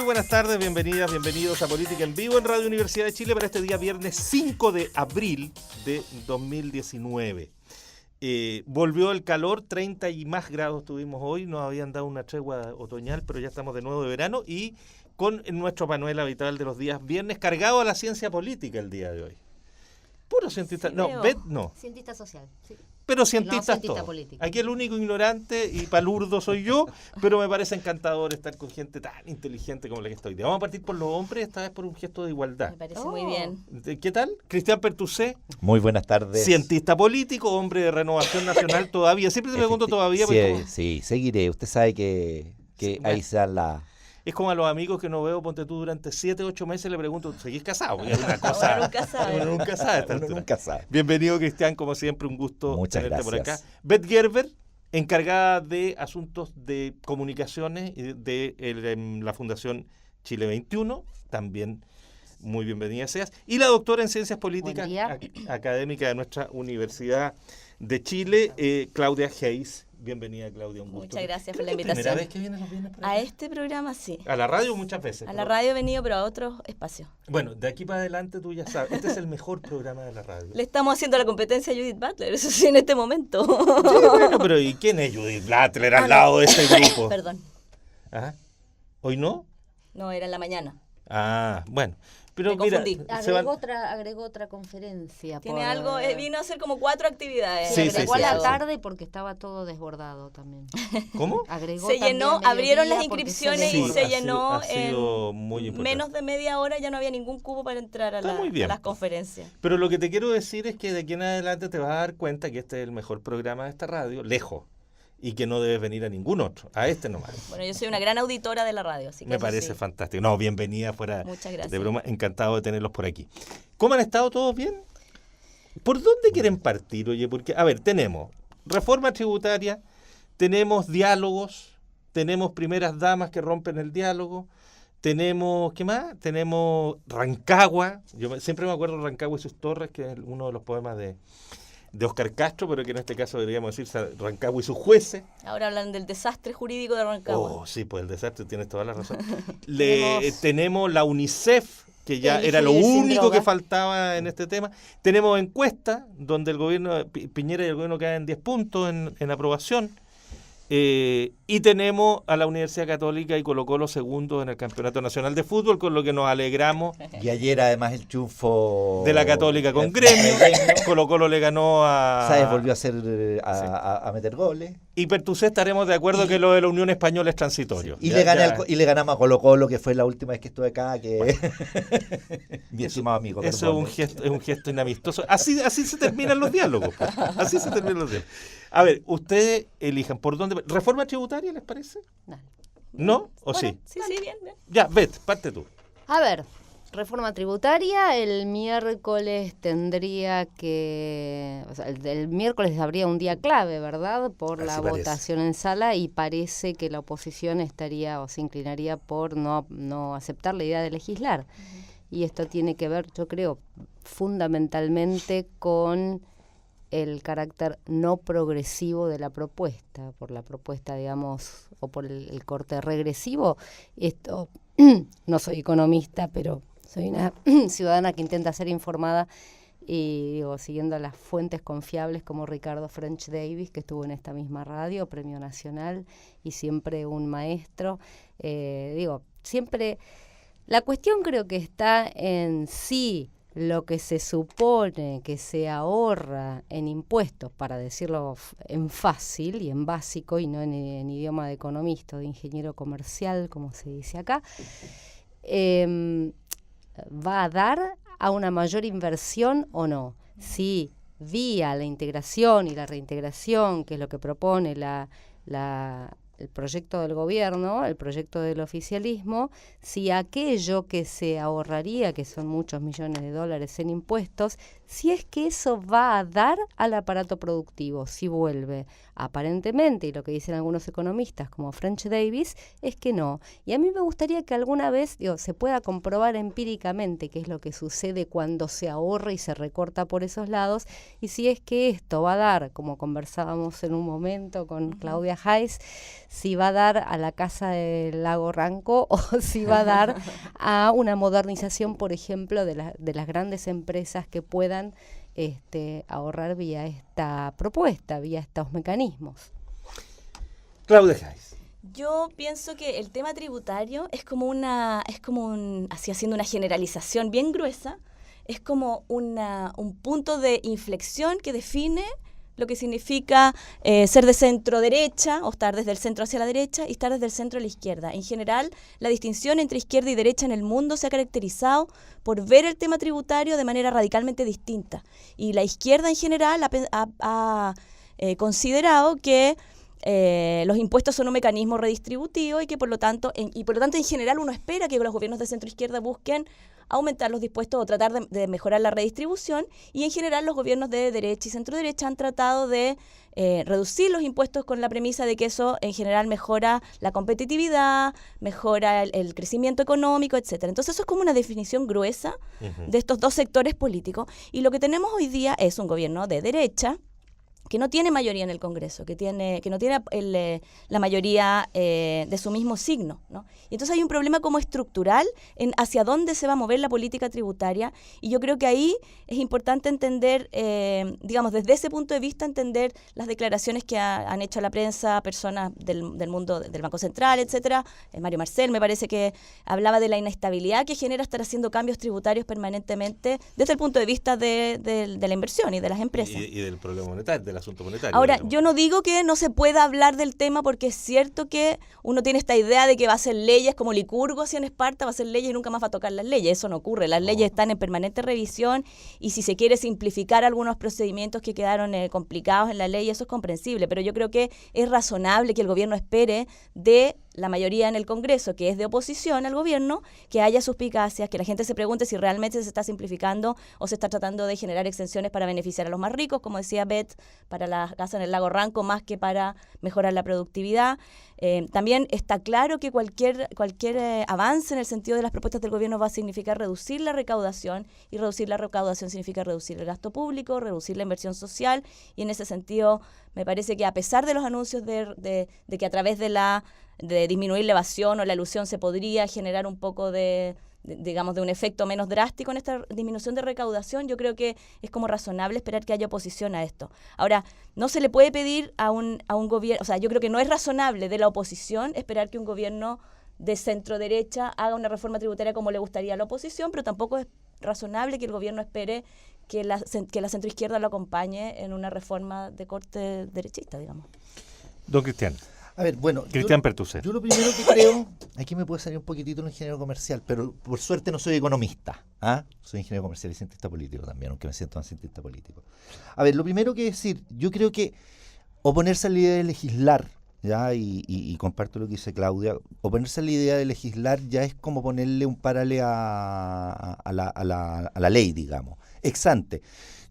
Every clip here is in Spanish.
Muy buenas tardes, bienvenidas, bienvenidos a Política en Vivo en Radio Universidad de Chile para este día viernes 5 de abril de 2019. Volvió el calor, 30 y más grados tuvimos hoy, nos habían dado una tregua otoñal, pero ya estamos de nuevo de verano y con nuestro Manuel habitual de los días viernes cargado a la ciencia política el día de hoy. Puro cientista, sí, no, Bet no. Cientista social, sí. Pero cientistas no, cientista todos. político. Aquí el único ignorante y palurdo soy yo, pero me parece encantador estar con gente tan inteligente como la que estoy. Vamos a partir por los hombres, esta vez por un gesto de igualdad. Me parece muy bien. ¿Qué tal? Cristian Pertusé. Muy buenas tardes. Cientista político, hombre de Renovación Nacional todavía. Siempre te pregunto todavía. Sí, seguiré. Usted sabe que sí, ahí está la... Es como a los amigos que no veo, ponte tú, durante 7, 8 meses, le pregunto, ¿seguís casado? Porque es una cosa... Uno nunca sabe. Bienvenido, Cristian, como siempre, un gusto Muchas tenerte gracias. por acá. Beth Gerber, encargada de asuntos de comunicaciones de la Fundación Chile 21, también muy bienvenida seas. Y la doctora en Ciencias Políticas, académica de nuestra Universidad de Chile, Claudia Hayes. Bienvenida, Claudia, un gusto. Muchas gracias por la invitación. ¿Primera vez que vienes los viernes por acá? A este programa sí. A la radio muchas veces. A la radio he venido, pero a otros espacios. Bueno, de aquí para adelante tú ya sabes, este es el mejor programa de la radio. Le estamos haciendo la competencia a Judith Butler, eso sí, en este momento. Sí, bueno, pero ¿y quién es Judith Butler al lado de este grupo? Perdón. ¿Ah? ¿Hoy no? No, era en la mañana. Ah, bueno. Pero me mira, confundí. Agregó otra conferencia. Tiene algo, vino a hacer como 4 actividades. Sí, agregó a la tarde porque estaba todo desbordado también. ¿Cómo? Agregó se llenó, abrieron las inscripciones y se llenó ha sido muy en menos de media hora, ya no había ningún cupo para entrar a las conferencias. Pero lo que te quiero decir es que de aquí en adelante te vas a dar cuenta que este es el mejor programa de esta radio, lejos. Y que no debes venir a ningún otro, a este nomás. Bueno, yo soy una gran auditora de la radio, así que me parece sí. Fantástico. No, bienvenida fuera Muchas gracias. de broma, encantado de tenerlos por aquí. ¿Cómo han estado todos bien? ¿Por dónde quieren partir? Oye, porque, a ver, tenemos reforma tributaria, tenemos diálogos, tenemos primeras damas que rompen el diálogo, tenemos, ¿qué más? Tenemos Rancagua, yo siempre me acuerdo de Rancagua y sus torres, que es uno de los poemas de Oscar Castro, pero que en este caso deberíamos decir Rancagua y sus jueces. Ahora hablan del desastre jurídico de Rancagua. Oh, sí, pues el desastre, tienes toda la razón. Tenemos la UNICEF, que ya era lo único que faltaba en este tema. Tenemos encuesta, donde el gobierno Piñera y el gobierno caen en 10 puntos en aprobación. Y tenemos a la Universidad Católica y Colo-Colo segundos en el Campeonato Nacional de Fútbol, con lo que nos alegramos. Y ayer además el triunfo de la Católica con Gremio. Colo-Colo le ganó a... Sáez volvió a meter goles. Y Pertusé estaremos de acuerdo que lo de la Unión Española es transitorio. Sí. Y le ganamos a Colo-Colo, que fue la última vez que estuve acá, que mi estimado amigo. Eso es un gesto inamistoso. Así se terminan los diálogos. Así se terminan los diálogos. A ver, ustedes elijan por dónde. ¿Reforma tributaria les parece? ¿No? ¿O bueno, sí? Sí, bien. Ya, Beth, parte tú. A ver, reforma tributaria, el miércoles tendría que... O sea, el miércoles habría un día clave, ¿verdad? Por la votación en sala, y parece que la oposición estaría o se inclinaría por no aceptar la idea de legislar. Y esto tiene que ver, yo creo, fundamentalmente con el carácter no progresivo de la propuesta, por la propuesta, digamos, o por el corte regresivo. Esto, no soy economista, pero soy una ciudadana que intenta ser informada y, digo, siguiendo las fuentes confiables como Ricardo French Davis, que estuvo en esta misma radio, Premio Nacional, y siempre un maestro. Siempre la cuestión creo que está en sí. Lo que se supone que se ahorra en impuestos, para decirlo en fácil y en básico y no en idioma de economista o de ingeniero comercial, como se dice acá, va a dar a una mayor inversión o no. Si vía la integración y la reintegración, que es lo que propone el proyecto del gobierno, el proyecto del oficialismo, si aquello que se ahorraría, que son muchos millones de dólares en impuestos, si es que eso va a dar al aparato productivo, si vuelve. Aparentemente, y lo que dicen algunos economistas como French Davis, es que no. Y a mí me gustaría que alguna vez se pueda comprobar empíricamente qué es lo que sucede cuando se ahorra y se recorta por esos lados, y si es que esto va a dar, como conversábamos en un momento con Claudia Hayes, si va a dar a la casa del lago Ranco o si va a dar a una modernización, por ejemplo, de las grandes empresas que puedan ahorrar vía esta propuesta, vía estos mecanismos. Claudia Geis. Yo pienso que el tema tributario es como así haciendo una generalización bien gruesa, es como un punto de inflexión que define lo que significa ser de centro derecha, o estar desde el centro hacia la derecha, y estar desde el centro a la izquierda. En general, la distinción entre izquierda y derecha en el mundo se ha caracterizado por ver el tema tributario de manera radicalmente distinta. Y la izquierda en general ha considerado que los impuestos son un mecanismo redistributivo y que por lo tanto en general uno espera que los gobiernos de centro izquierda busquen aumentar los impuestos o tratar de mejorar la redistribución, y en general los gobiernos de derecha y centro derecha han tratado de reducir los impuestos con la premisa de que eso en general mejora la competitividad, mejora el crecimiento económico, etcétera. Entonces eso es como una definición gruesa de estos dos sectores políticos, y lo que tenemos hoy día es un gobierno de derecha que no tiene mayoría en el Congreso, que no tiene la mayoría de su mismo signo, ¿no? Y entonces hay un problema como estructural en hacia dónde se va a mover la política tributaria, y yo creo que ahí es importante entender, digamos, desde ese punto de vista, entender las declaraciones que han hecho a la prensa personas del mundo del Banco Central, etcétera. Mario Marcel me parece que hablaba de la inestabilidad que genera estar haciendo cambios tributarios permanentemente desde el punto de vista de la inversión y de las empresas. Y del problema monetario, del asunto monetario. Ahora, digamos. yo no digo que no se pueda hablar del tema, porque es cierto que uno tiene esta idea de que va a hacer leyes como Licurgo hacía en Esparta, va a hacer leyes y nunca más va a tocar las leyes. Eso no ocurre. Las leyes están en permanente revisión, y si se quiere simplificar algunos procedimientos que quedaron complicados en la ley, eso es comprensible. Pero yo creo que es razonable que el gobierno espere de la mayoría en el Congreso, que es de oposición al gobierno, que haya suspicacias, que la gente se pregunte si realmente se está simplificando o se está tratando de generar exenciones para beneficiar a los más ricos, como decía Beth, para la casa en el lago Ranco, más que para mejorar la productividad. También está claro que cualquier avance en el sentido de las propuestas del gobierno va a significar reducir la recaudación, y reducir la recaudación significa reducir el gasto público, reducir la inversión social, y en ese sentido me parece que a pesar de los anuncios de que a través de disminuir la evasión o la elusión se podría generar un poco digamos, de un efecto menos drástico en esta disminución de recaudación, yo creo que es como razonable esperar que haya oposición a esto. Ahora, no se le puede pedir a un gobierno, o sea, yo creo que no es razonable de la oposición esperar que un gobierno de centro derecha haga una reforma tributaria como le gustaría a la oposición, pero tampoco es razonable que el gobierno espere que la centroizquierda lo acompañe en una reforma de corte derechista, digamos. Don Cristian. A ver, bueno, Cristian Pertuser. Yo lo primero que creo, aquí me puede salir un poquitito un ingeniero comercial, pero por suerte no soy economista, soy ingeniero comercial y cientista político también, aunque me siento más cientista político. A ver, lo primero que decir, yo creo que oponerse a la idea de legislar, ¿ya? Y comparto lo que dice Claudia, oponerse a la idea de legislar ya es como ponerle un parale a la ley, digamos, ex ante.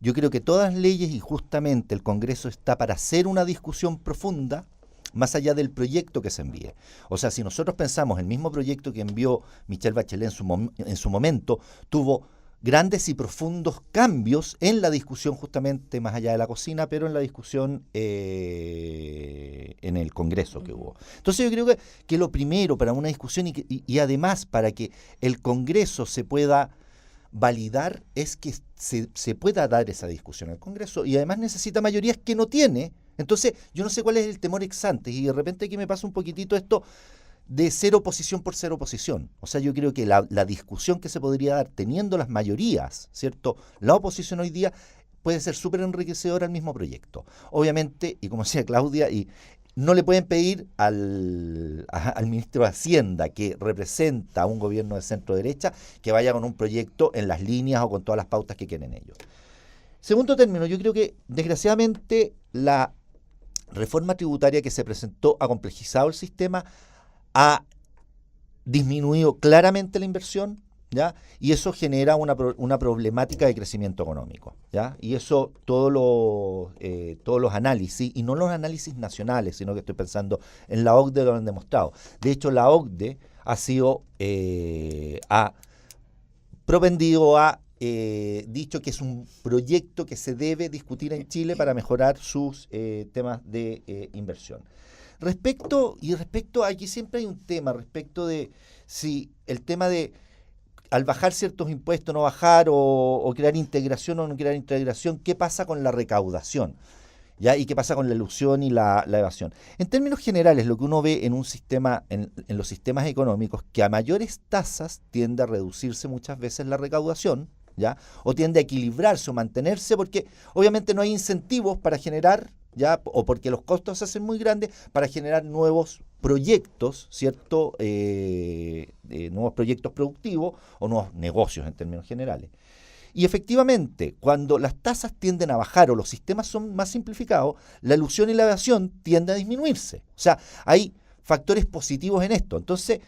Yo creo que todas las leyes, y justamente el Congreso está para hacer una discusión profunda, más allá del proyecto que se envíe. O sea, si nosotros pensamos, el mismo proyecto que envió Michelle Bachelet en su momento, tuvo grandes y profundos cambios en la discusión justamente más allá de la cocina, pero en la discusión en el Congreso que hubo. Entonces yo creo que lo primero para una discusión y además para que el Congreso se pueda validar es que se pueda dar esa discusión al Congreso, y además necesita mayorías que no tiene. Entonces yo no sé cuál es el temor ex ante, y de repente aquí me pasa un poquitito esto de ser oposición por ser oposición. O sea, yo creo que la discusión que se podría dar teniendo las mayorías, ¿cierto? La oposición hoy día puede ser súper enriquecedora al mismo proyecto. Obviamente, y como decía Claudia, no le pueden pedir al ministro de Hacienda, que representa a un gobierno de centro derecha, que vaya con un proyecto en las líneas o con todas las pautas que quieren ellos. Segundo término, yo creo que desgraciadamente la reforma tributaria que se presentó ha complejizado el sistema, ha disminuido claramente la inversión, ¿ya? Y eso genera una problemática de crecimiento económico, ¿ya? Y eso todos los análisis, y no los análisis nacionales, sino que estoy pensando en la OCDE, lo han demostrado. De hecho, la OCDE ha propendido a dicho que es un proyecto que se debe discutir en Chile para mejorar sus temas de inversión. Respecto, aquí siempre hay un tema respecto de si el tema de al bajar ciertos impuestos, no bajar, o crear integración o no crear integración, ¿qué pasa con la recaudación? ¿Ya? ¿Y qué pasa con la elusión y la evasión? En términos generales, lo que uno ve en un sistema, en los sistemas económicos, que a mayores tasas tiende a reducirse muchas veces la recaudación, ¿ya? O tiende a equilibrarse o mantenerse, porque obviamente no hay incentivos para generar, ¿ya? O porque los costos se hacen muy grandes para generar nuevos proyectos, ¿cierto? Nuevos proyectos productivos o nuevos negocios en términos generales. Y efectivamente, cuando las tasas tienden a bajar o los sistemas son más simplificados, la elusión y la evasión tienden a disminuirse. O sea, hay factores positivos en esto. Entonces,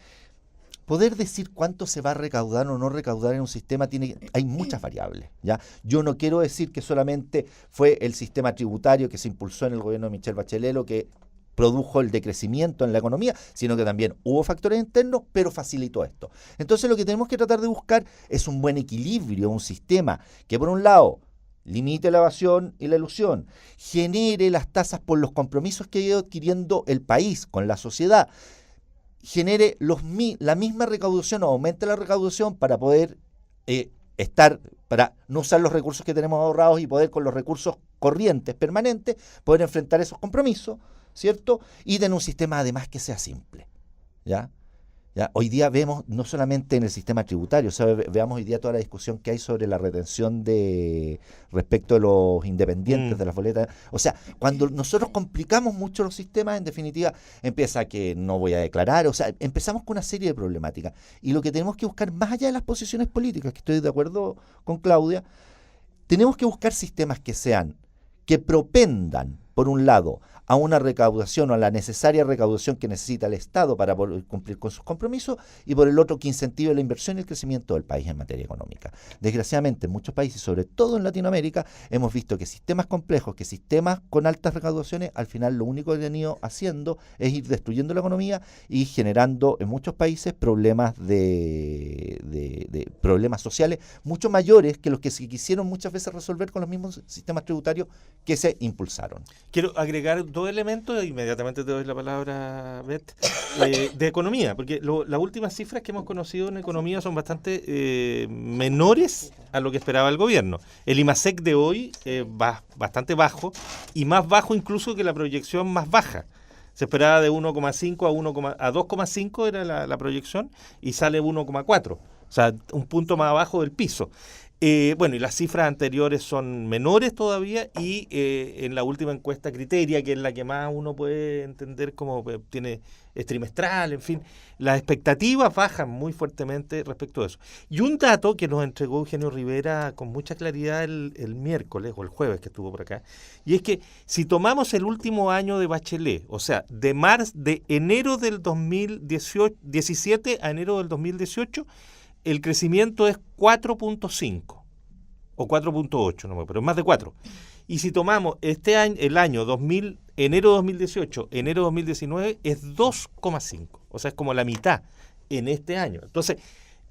poder decir cuánto se va a recaudar o no recaudar en un sistema, hay muchas variables, ¿ya? Yo no quiero decir que solamente fue el sistema tributario que se impulsó en el gobierno de Michelle Bachelet lo que produjo el decrecimiento en la economía, sino que también hubo factores internos, pero facilitó esto. Entonces lo que tenemos que tratar de buscar es un buen equilibrio, un sistema que por un lado limite la evasión y la elusión, genere las tasas por los compromisos que ha ido adquiriendo el país con la sociedad, genere la misma recaudación o aumente la recaudación para poder para no usar los recursos que tenemos ahorrados y poder con los recursos corrientes permanentes poder enfrentar esos compromisos, ¿cierto? Y tener un sistema además que sea simple, ¿ya? Hoy día vemos, no solamente en el sistema tributario, o sea, veamos hoy día toda la discusión que hay sobre la retención respecto de los independientes de las boletas. O sea, cuando nosotros complicamos mucho los sistemas, en definitiva, empieza que no voy a declarar, o sea, empezamos con una serie de problemáticas. Y lo que tenemos que buscar, más allá de las posiciones políticas, que estoy de acuerdo con Claudia, tenemos que buscar sistemas que propendan, por un lado, a una recaudación o a la necesaria recaudación que necesita el Estado para poder cumplir con sus compromisos, y por el otro que incentive la inversión y el crecimiento del país en materia económica. Desgraciadamente en muchos países, sobre todo en Latinoamérica, hemos visto que sistemas complejos, que sistemas con altas recaudaciones, al final lo único que han ido haciendo es ir destruyendo la economía y generando en muchos países problemas de problemas sociales mucho mayores que los que se quisieron muchas veces resolver con los mismos sistemas tributarios que se impulsaron. Quiero agregar dos elementos, inmediatamente te doy la palabra, Beth, de economía, porque las últimas cifras que hemos conocido en economía son bastante menores a lo que esperaba el gobierno. El IMASEC de hoy va bastante bajo, y más bajo incluso que la proyección más baja. Se esperaba de 1,5 a 2,5 era la proyección, y sale 1,4, o sea, un punto más abajo del piso. Bueno, y las cifras anteriores son menores todavía, y en la última encuesta Criteria, que es la que más uno puede entender como es trimestral, en fin, las expectativas bajan muy fuertemente respecto a eso. Y un dato que nos entregó Eugenio Rivera con mucha claridad el miércoles o el jueves que estuvo por acá, y es que si tomamos el último año de Bachelet, o sea, de enero del 2017 a enero del 2018, el crecimiento es 4.5 o 4.8, no, pero es más de 4. Y si tomamos este año, el año enero 2018, enero 2019, es 2,5. O sea, es como la mitad en este año. Entonces,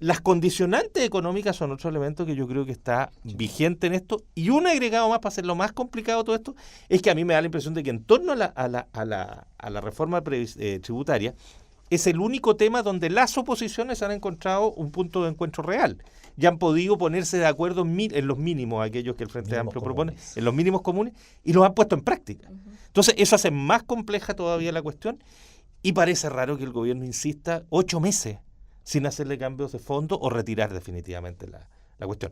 las condicionantes económicas son otro elemento que yo creo que está vigente en esto. Y un agregado más para hacerlo más complicado todo esto, es que a mí me da la impresión de que en torno a la reforma tributaria, es el único tema donde las oposiciones han encontrado un punto de encuentro real. Ya han podido ponerse de acuerdo en los mínimos, aquellos que el Frente Amplio propone, en los mínimos comunes, y los han puesto en práctica. Entonces, eso hace más compleja todavía la cuestión, y parece raro que el gobierno insista 8 meses sin hacerle cambios de fondo o retirar definitivamente la cuestión.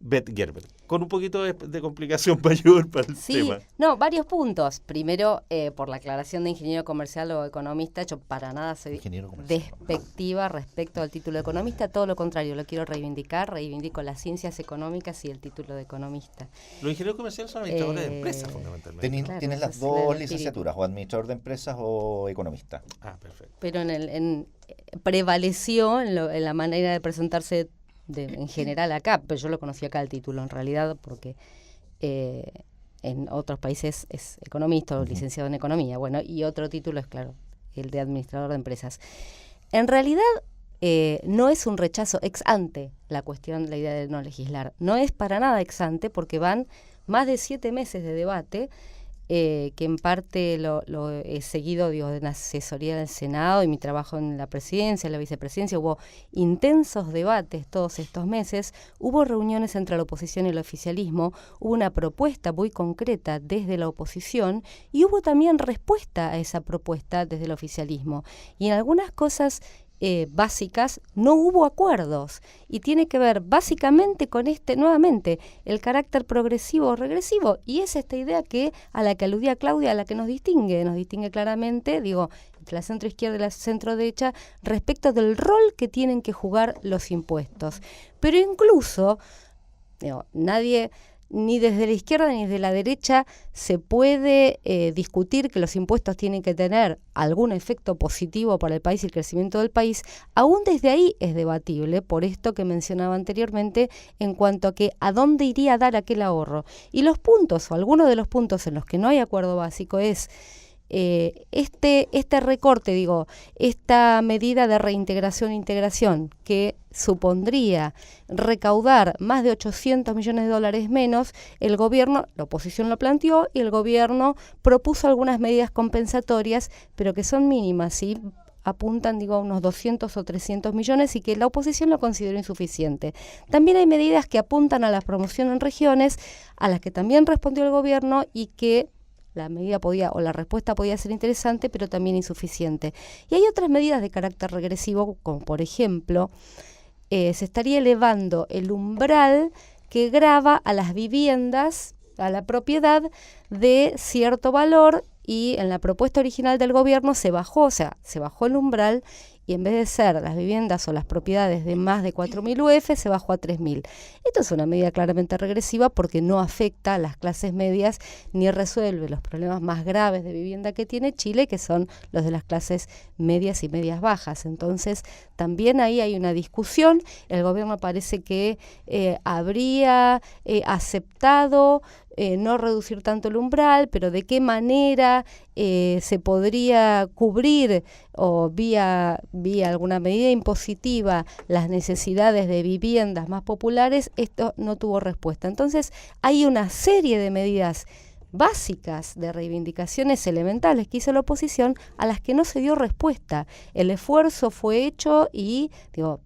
Beth Gerber, con un poquito de complicación mayor para el tema. No, varios puntos. Primero, por la aclaración de ingeniero comercial o economista, yo para nada soy despectiva respecto al título de economista, todo lo contrario, lo quiero reivindico las ciencias económicas y el título de economista. Los ingenieros comerciales son administradores de empresas, fundamentalmente. Tienes las dos licenciaturas, o administrador de empresas o economista. Ah, perfecto. Pero prevaleció en la manera de presentarse en general acá, pero yo lo conocí acá el título en realidad porque en otros países es economista o licenciado en economía, bueno, y otro título es claro, el de administrador de empresas. En realidad no es un rechazo ex ante la idea de no legislar, no es para nada ex ante porque van más de 7 meses de debate que en parte lo he seguido, digo, de la asesoría del Senado y mi trabajo en la presidencia, en la vicepresidencia, hubo intensos debates todos estos meses, hubo reuniones entre la oposición y el oficialismo, hubo una propuesta muy concreta desde la oposición y hubo también respuesta a esa propuesta desde el oficialismo. Y en algunas cosas básicas no hubo acuerdos y tiene que ver básicamente con nuevamente, el carácter progresivo o regresivo, y es esta idea a la que aludía Claudia, a la que nos distingue claramente, digo, entre la centro izquierda y la centro derecha, respecto del rol que tienen que jugar los impuestos. Pero incluso, digo, nadie, ni desde la izquierda ni desde la derecha, se puede discutir que los impuestos tienen que tener algún efecto positivo para el país y el crecimiento del país. Aún desde ahí es debatible, por esto que mencionaba anteriormente, en cuanto a que a dónde iría a dar aquel ahorro. Y los puntos, o algunos de los puntos en los que no hay acuerdo básico es este recorte, digo, esta medida de reintegración e integración que supondría recaudar más de 800 millones de dólares menos, el gobierno, la oposición lo planteó y el gobierno propuso algunas medidas compensatorias, pero que son mínimas, ¿sí? Apuntan, digo, a unos 200 o 300 millones y que la oposición lo consideró insuficiente. También hay medidas que apuntan a la promoción en regiones, a las que también respondió el gobierno y que la medida la respuesta podía ser interesante, pero también insuficiente. Y hay otras medidas de carácter regresivo, como por ejemplo, se estaría elevando el umbral que grava a las viviendas, a la propiedad de cierto valor, y en la propuesta original del gobierno se bajó el umbral, y en vez de ser las viviendas o las propiedades de más de 4.000 UF, se bajó a 3.000. Esto es una medida claramente regresiva porque no afecta a las clases medias ni resuelve los problemas más graves de vivienda que tiene Chile, que son los de las clases medias y medias bajas. Entonces, también ahí hay una discusión. El gobierno parece que habría aceptado no reducir tanto el umbral, pero de qué manera se podría cubrir o vía alguna medida impositiva las necesidades de viviendas más populares. Esto no tuvo respuesta. Entonces hay una serie de medidas básicas de reivindicaciones elementales que hizo la oposición a las que no se dio respuesta. El esfuerzo fue hecho y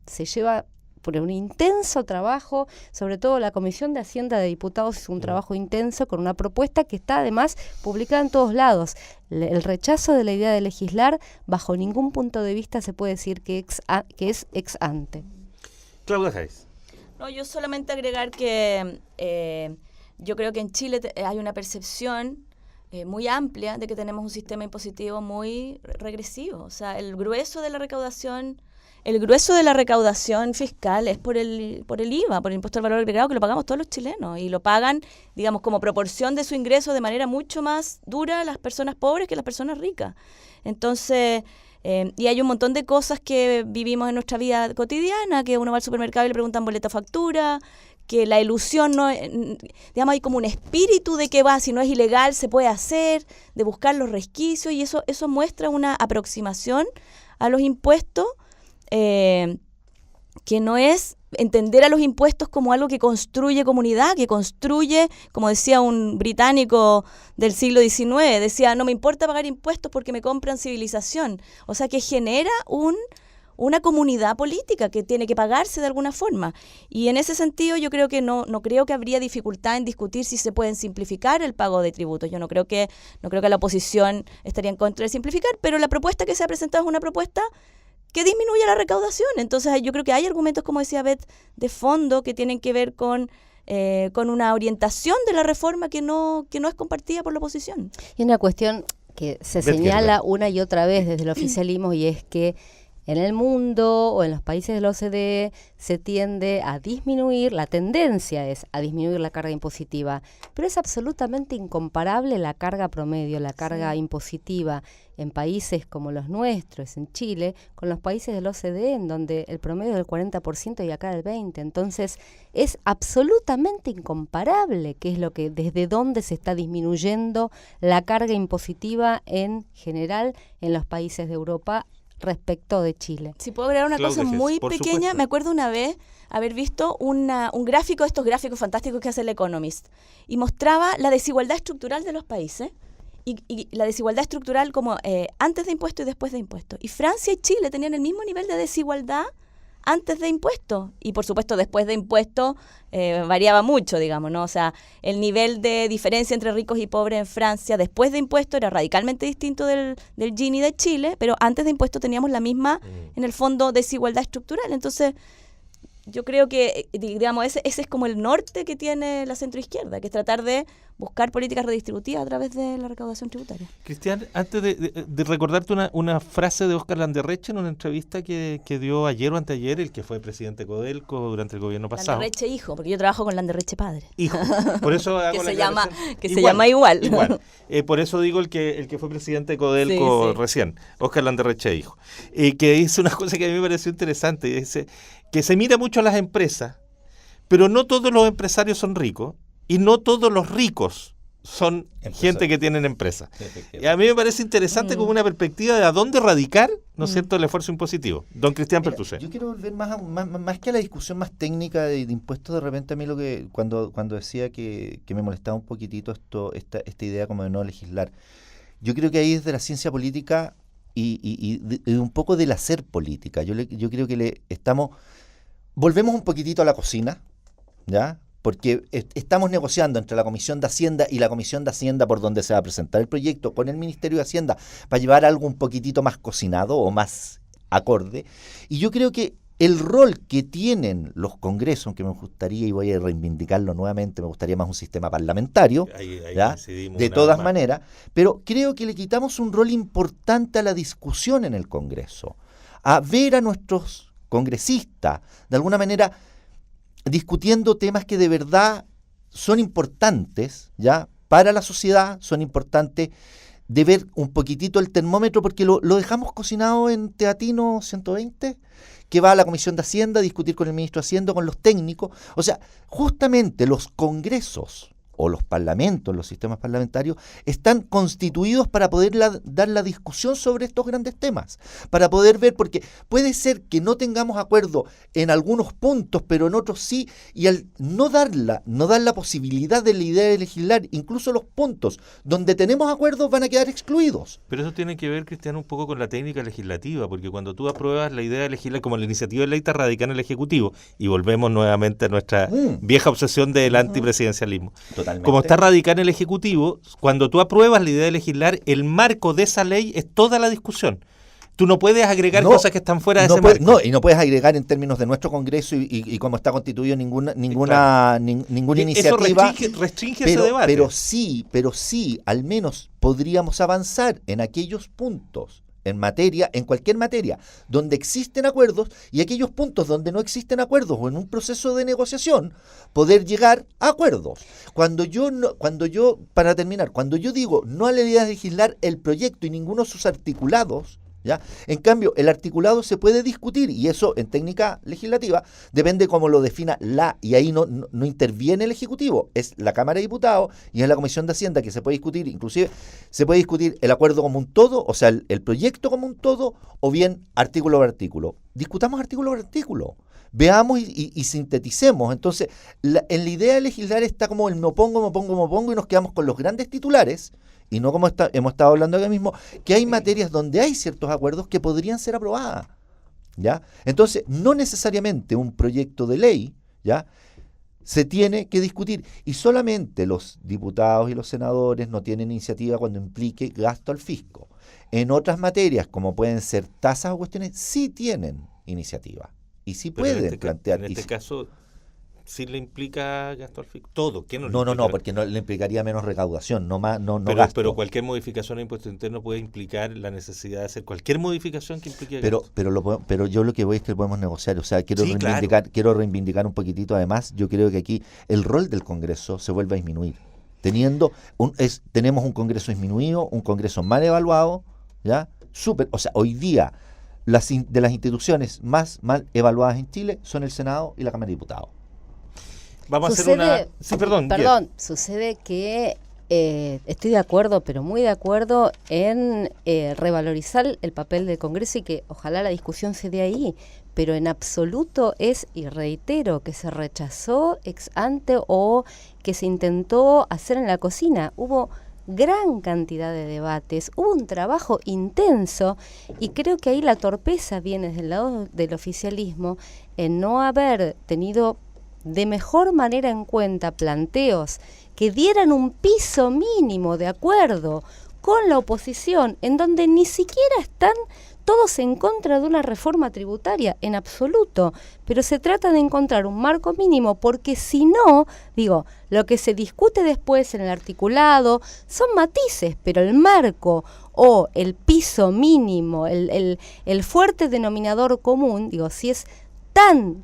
se lleva por un intenso trabajo, sobre todo la Comisión de Hacienda de Diputados hizo un trabajo intenso con una propuesta que está además publicada en todos lados. El rechazo de la idea de legislar bajo ningún punto de vista se puede decir que es ex ante. Claudia Hayes. No, yo solamente agregar que yo creo que en Chile hay una percepción muy amplia de que tenemos un sistema impositivo muy regresivo. O sea, el grueso de la recaudación fiscal es por el IVA, por el impuesto al valor agregado, que lo pagamos todos los chilenos y lo pagan, digamos, como proporción de su ingreso de manera mucho más dura las personas pobres que las personas ricas. Entonces, y hay un montón de cosas que vivimos en nuestra vida cotidiana, que uno va al supermercado y le preguntan boleta o factura, que la ilusión no, digamos, hay como un espíritu de que si no es ilegal se puede hacer, de buscar los resquicios, y eso muestra una aproximación a los impuestos que no es entender a los impuestos como algo que construye comunidad, que construye, como decía un británico del siglo XIX, decía, no me importa pagar impuestos porque me compran civilización. O sea, que genera una comunidad política que tiene que pagarse de alguna forma. Y en ese sentido yo creo que no creo que habría dificultad en discutir si se pueden simplificar el pago de tributos. Yo no creo que la oposición estaría en contra de simplificar, pero la propuesta que se ha presentado es una propuesta que disminuye la recaudación. Entonces yo creo que hay argumentos, como decía Beth, de fondo que tienen que ver con una orientación de la reforma que no es compartida por la oposición. Y una cuestión que se señala una y otra vez desde el oficialismo, y es que en el mundo o en los países de la OCDE se tiende a disminuir, la tendencia es a disminuir la carga impositiva, pero es absolutamente incomparable la carga promedio, la carga impositiva en países como los nuestros, en Chile, con los países de la OCDE, en donde el promedio es del 40% y acá del 20%. Entonces es absolutamente incomparable qué es desde dónde se está disminuyendo la carga impositiva en general en los países de Europa respecto de Chile. Si puedo agregar una cosa muy pequeña, supuesto. Me acuerdo una vez haber visto un gráfico, estos gráficos fantásticos que hace el Economist, y mostraba la desigualdad estructural de los países, y la desigualdad estructural como antes de impuestos y después de impuestos. Y Francia y Chile tenían el mismo nivel de desigualdad antes de impuestos. Y por supuesto después de impuestos variaba mucho, digamos, ¿no? O sea, el nivel de diferencia entre ricos y pobres en Francia después de impuestos era radicalmente distinto del Gini de Chile, pero antes de impuestos teníamos la misma, en el fondo, desigualdad estructural. Entonces, yo creo que, digamos, ese es como el norte que tiene la centroizquierda, que es tratar de buscar políticas redistributivas a través de la recaudación tributaria. Cristian, antes de recordarte una frase de Óscar Landerreche en una entrevista que dio ayer o anteayer, el que fue presidente de Codelco durante el gobierno pasado. Landerreche hijo, porque yo trabajo con Landerreche padre. Hijo, por eso hago que se llama igual. Por eso digo el que fue presidente de Codelco recién, Óscar Landerreche hijo. Que dice una cosa que a mí me pareció interesante, dice que se mira mucho a las empresas, pero no todos los empresarios son ricos y no todos los ricos son gente que tienen empresas. Y a mí me parece interesante como una perspectiva de a dónde radicar, ¿no es cierto?, el esfuerzo impositivo. Don Cristian Pertuse. Yo quiero volver más que a la discusión más técnica de impuestos. De repente a mí lo que cuando decía que me molestaba un poquitito esta idea como de no legislar, yo creo que ahí es de la ciencia política y un poco del hacer política. Yo creo que volvemos un poquitito a la cocina, ¿ya? Porque estamos negociando entre la Comisión de Hacienda y la Comisión de Hacienda por donde se va a presentar el proyecto con el Ministerio de Hacienda para llevar algo un poquitito más cocinado o más acorde. Y yo creo que el rol que tienen los congresos, aunque me gustaría, y voy a reivindicarlo nuevamente, me gustaría más un sistema parlamentario, ahí ¿ya? De todas maneras, pero creo que le quitamos un rol importante a la discusión en el Congreso, a ver a nuestros congresistas, de alguna manera, discutiendo temas que de verdad son importantes, ¿ya?, para la sociedad, son importantes de ver un poquitito el termómetro, porque lo dejamos cocinado en Teatino 120, que va a la Comisión de Hacienda a discutir con el ministro de Hacienda, con los técnicos. O sea, justamente los congresos o los parlamentos, los sistemas parlamentarios, están constituidos para poder dar la discusión sobre estos grandes temas, para poder ver, porque puede ser que no tengamos acuerdo en algunos puntos, pero en otros sí, y al no dar la posibilidad de la idea de legislar, incluso los puntos donde tenemos acuerdos van a quedar excluidos. Pero eso tiene que ver, Cristian, un poco con la técnica legislativa, porque cuando tú apruebas la idea de legislar, como la iniciativa de ley está radicada en el Ejecutivo, y volvemos nuevamente a nuestra vieja obsesión del antipresidencialismo. Totalmente. Como está radicada en el Ejecutivo, cuando tú apruebas la idea de legislar, el marco de esa ley es toda la discusión. Tú no puedes agregar cosas que están fuera de ese marco. No, y no puedes agregar en términos de nuestro Congreso y cómo está constituido ninguna iniciativa. Eso restringe ese debate. Pero sí, al menos podríamos avanzar en aquellos puntos en cualquier materia, donde existen acuerdos, y aquellos puntos donde no existen acuerdos o en un proceso de negociación, poder llegar a acuerdos. Cuando yo digo no a la idea de legislar el proyecto y ninguno de sus articulados, ¿ya? En cambio, el articulado se puede discutir, y eso en técnica legislativa depende cómo lo defina y ahí no interviene el Ejecutivo, es la Cámara de Diputados y es la Comisión de Hacienda que se puede discutir, inclusive se puede discutir el acuerdo como un todo, o sea, el proyecto como un todo, o bien artículo por artículo. Discutamos artículo por artículo, veamos y sinteticemos. Entonces, en la idea de legislar está como el me opongo, y nos quedamos con los grandes titulares, y no como hemos estado hablando acá mismo, que hay materias donde hay ciertos acuerdos que podrían ser aprobadas, ¿ya? Entonces, no necesariamente un proyecto de ley, ¿ya?, se tiene que discutir, y solamente los diputados y los senadores no tienen iniciativa cuando implique gasto al fisco. En otras materias, como pueden ser tasas o cuestiones, sí tienen iniciativa, y sí pueden plantear. En este caso, sí le implica gasto al fisco. Todo. ¿Qué no, porque no le implicaría menos recaudación, no gasto. Pero cualquier modificación a impuesto interno puede implicar la necesidad de hacer cualquier modificación que implique gasto. Pero yo lo que voy es que podemos negociar. O sea, quiero reivindicar un poquitito. Además, yo creo que aquí el rol del Congreso se vuelve a disminuir. Tenemos un Congreso disminuido, un Congreso mal evaluado, ¿ya? O sea, hoy día de las instituciones más mal evaluadas en Chile son el Senado y la Cámara de Diputados. Vamos a hacer una... Sí, perdón. Sucede que estoy de acuerdo, pero muy de acuerdo en revalorizar el papel del Congreso y que ojalá la discusión se dé ahí, pero en absoluto y reitero, que se rechazó ex ante o que se intentó hacer en la cocina. Hubo gran cantidad de debates, hubo un trabajo intenso y creo que ahí la torpeza viene del lado del oficialismo en no haber tenido de mejor manera en cuenta planteos que dieran un piso mínimo de acuerdo con la oposición, en donde ni siquiera están todos en contra de una reforma tributaria, en absoluto, pero se trata de encontrar un marco mínimo, porque si no, lo que se discute después en el articulado son matices, pero el marco o el piso mínimo, el fuerte denominador común, si es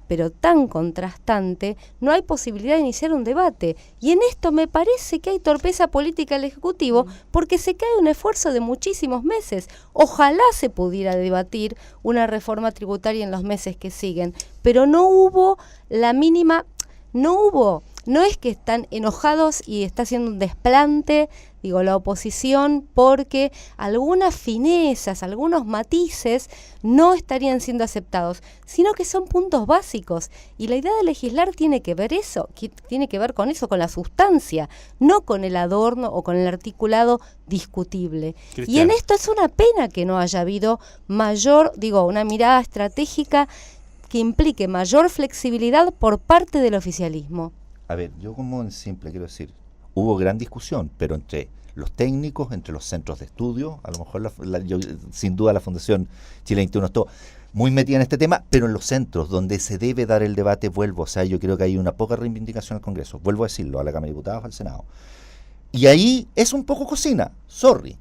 pero tan contrastante, no hay posibilidad de iniciar un debate. Y en esto me parece que hay torpeza política del Ejecutivo, porque se cae un esfuerzo de muchísimos meses. Ojalá se pudiera debatir una reforma tributaria en los meses que siguen, pero no hubo la mínima, no es que están enojados y está haciendo un desplante, la oposición, porque algunas finezas, algunos matices no estarían siendo aceptados, sino que son puntos básicos. Y la idea de legislar tiene que ver con eso, con la sustancia, no con el adorno o con el articulado discutible. Cristiana. Y en esto es una pena que no haya habido una mirada estratégica que implique mayor flexibilidad por parte del oficialismo. A ver, yo como en simple quiero decir, hubo gran discusión, pero entre los técnicos, entre los centros de estudio, a lo mejor sin duda la Fundación Chile 21 estuvo muy metida en este tema, pero en los centros donde se debe dar el debate, yo creo que hay una poca reivindicación al Congreso, vuelvo a decirlo, a la Cámara de Diputados, al Senado. Y ahí es un poco cocina, sorry,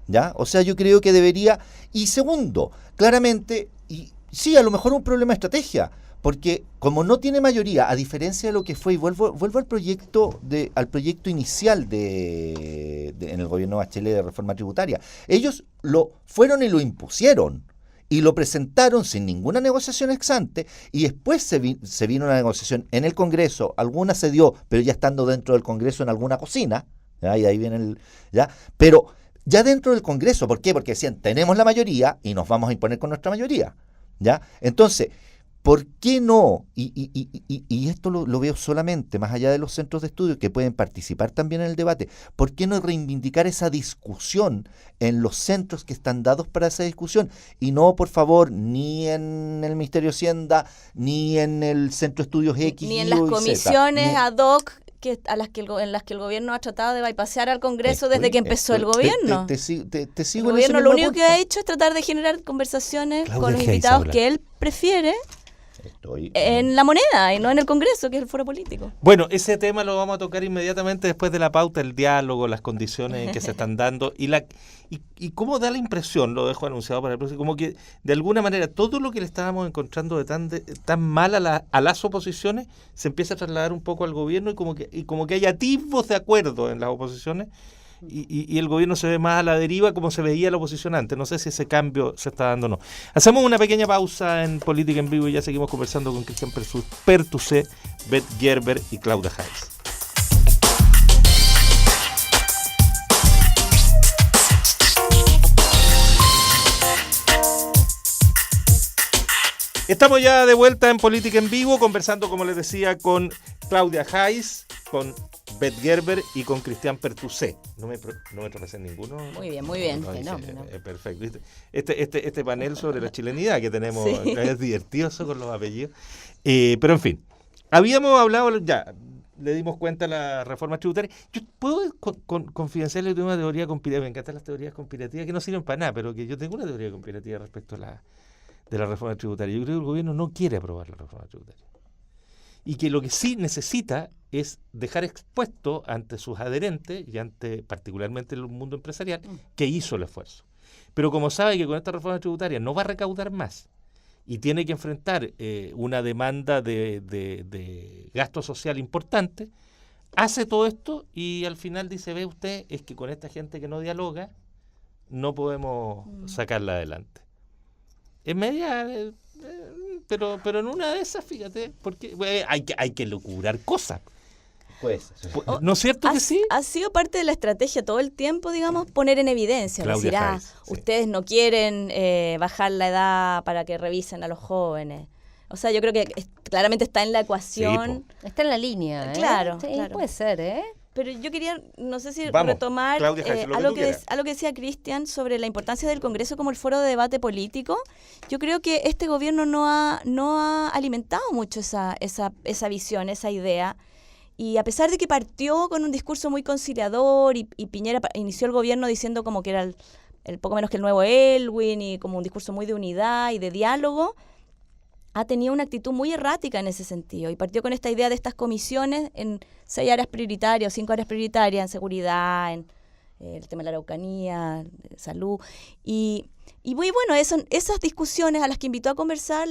¿ya? Yo creo que debería, y segundo, claramente, y sí, a lo mejor un problema de estrategia, porque como no tiene mayoría, a diferencia de lo que fue, y vuelvo al proyecto inicial en el gobierno de Bachelet de reforma tributaria, ellos lo fueron y lo impusieron y lo presentaron sin ninguna negociación ex ante, y después se vino una negociación en el Congreso, alguna se dio, pero ya estando dentro del Congreso en alguna cocina, ¿ya? Y ahí viene pero ya dentro del Congreso, ¿por qué? Porque decían, tenemos la mayoría y nos vamos a imponer con nuestra mayoría, ¿ya? Entonces, ¿por qué no? Y esto lo veo solamente, más allá de los centros de estudio que pueden participar también en el debate, ¿por qué no reivindicar esa discusión en los centros que están dados para esa discusión? Y no, por favor, ni en el Ministerio de Hacienda, ni en el Centro de Estudios X, ni en las comisiones ad hoc en las que el gobierno ha tratado de bypassear al Congreso desde que empezó el gobierno. Te sigo el gobierno lo único que ha hecho es tratar de generar conversaciones Claudia con los invitados que él prefiere en la moneda y no en el Congreso, que es el foro político. Bueno, ese tema lo vamos a tocar inmediatamente después de la pauta, el diálogo, las condiciones en que se están dando y cómo da la impresión, lo dejo anunciado para el próximo, como que de alguna manera todo lo que le estábamos encontrando de tan mal a las oposiciones se empieza a trasladar un poco al gobierno y como que hay atisbos de acuerdo en las oposiciones. Y el gobierno se ve más a la deriva como se veía la oposición antes. No sé si ese cambio se está dando o no. Hacemos una pequeña pausa en Política en Vivo y ya seguimos conversando con Cristian Pertusé, Beth Gerber y Claudia Hayes. Estamos ya de vuelta en Política en Vivo, conversando, como les decía, con Claudia Hayes, con Beth Gerber y con Cristian Pertusé. No me tropecé en ninguno. Muy bien. No, perfecto. Este panel sobre la chilenidad que tenemos es divertido con los apellidos. Pero en fin, habíamos hablado, ya le dimos cuenta a la reforma tributaria. Yo puedo confidenciarle de una teoría conspirativa. Me encantan las teorías conspirativas que no sirven para nada, pero que yo tengo una teoría conspirativa respecto de la reforma tributaria. Yo creo que el gobierno no quiere aprobar la reforma tributaria. Y que lo que sí necesita es dejar expuesto ante sus adherentes y ante particularmente el mundo empresarial que hizo el esfuerzo. Pero como sabe que con esta reforma tributaria no va a recaudar más y tiene que enfrentar una demanda de gasto social importante, hace todo esto y al final dice, ve usted, es que con esta gente que no dialoga no podemos sacarla adelante. Es media... pero en una de esas, fíjate, porque hay que locurar cosas. Pues, ¿no es cierto que sí? Ha sido parte de la estrategia todo el tiempo, digamos, poner en evidencia. Decir, ustedes no quieren bajar la edad para que revisen a los jóvenes. O sea, yo creo que claramente está en la ecuación. Sí, está en la línea, ¿eh? Claro. Puede ser, ¿eh? Pero yo quería, no sé si Vamos, retomar Claudia Jaime, lo que tú quieras. algo que decía Cristian sobre la importancia del Congreso como el foro de debate político. Yo creo que este gobierno no ha alimentado mucho esa visión, esa idea. Y a pesar de que partió con un discurso muy conciliador y Piñera inició el gobierno diciendo como que era el poco menos que el nuevo Elwin y como un discurso muy de unidad y de diálogo, ha tenido una actitud muy errática en ese sentido y partió con esta idea de estas comisiones en 6 áreas prioritarias o 5 áreas prioritarias, en seguridad, en el tema de la Araucanía, salud. Y muy bueno, esas discusiones a las que invitó a conversar,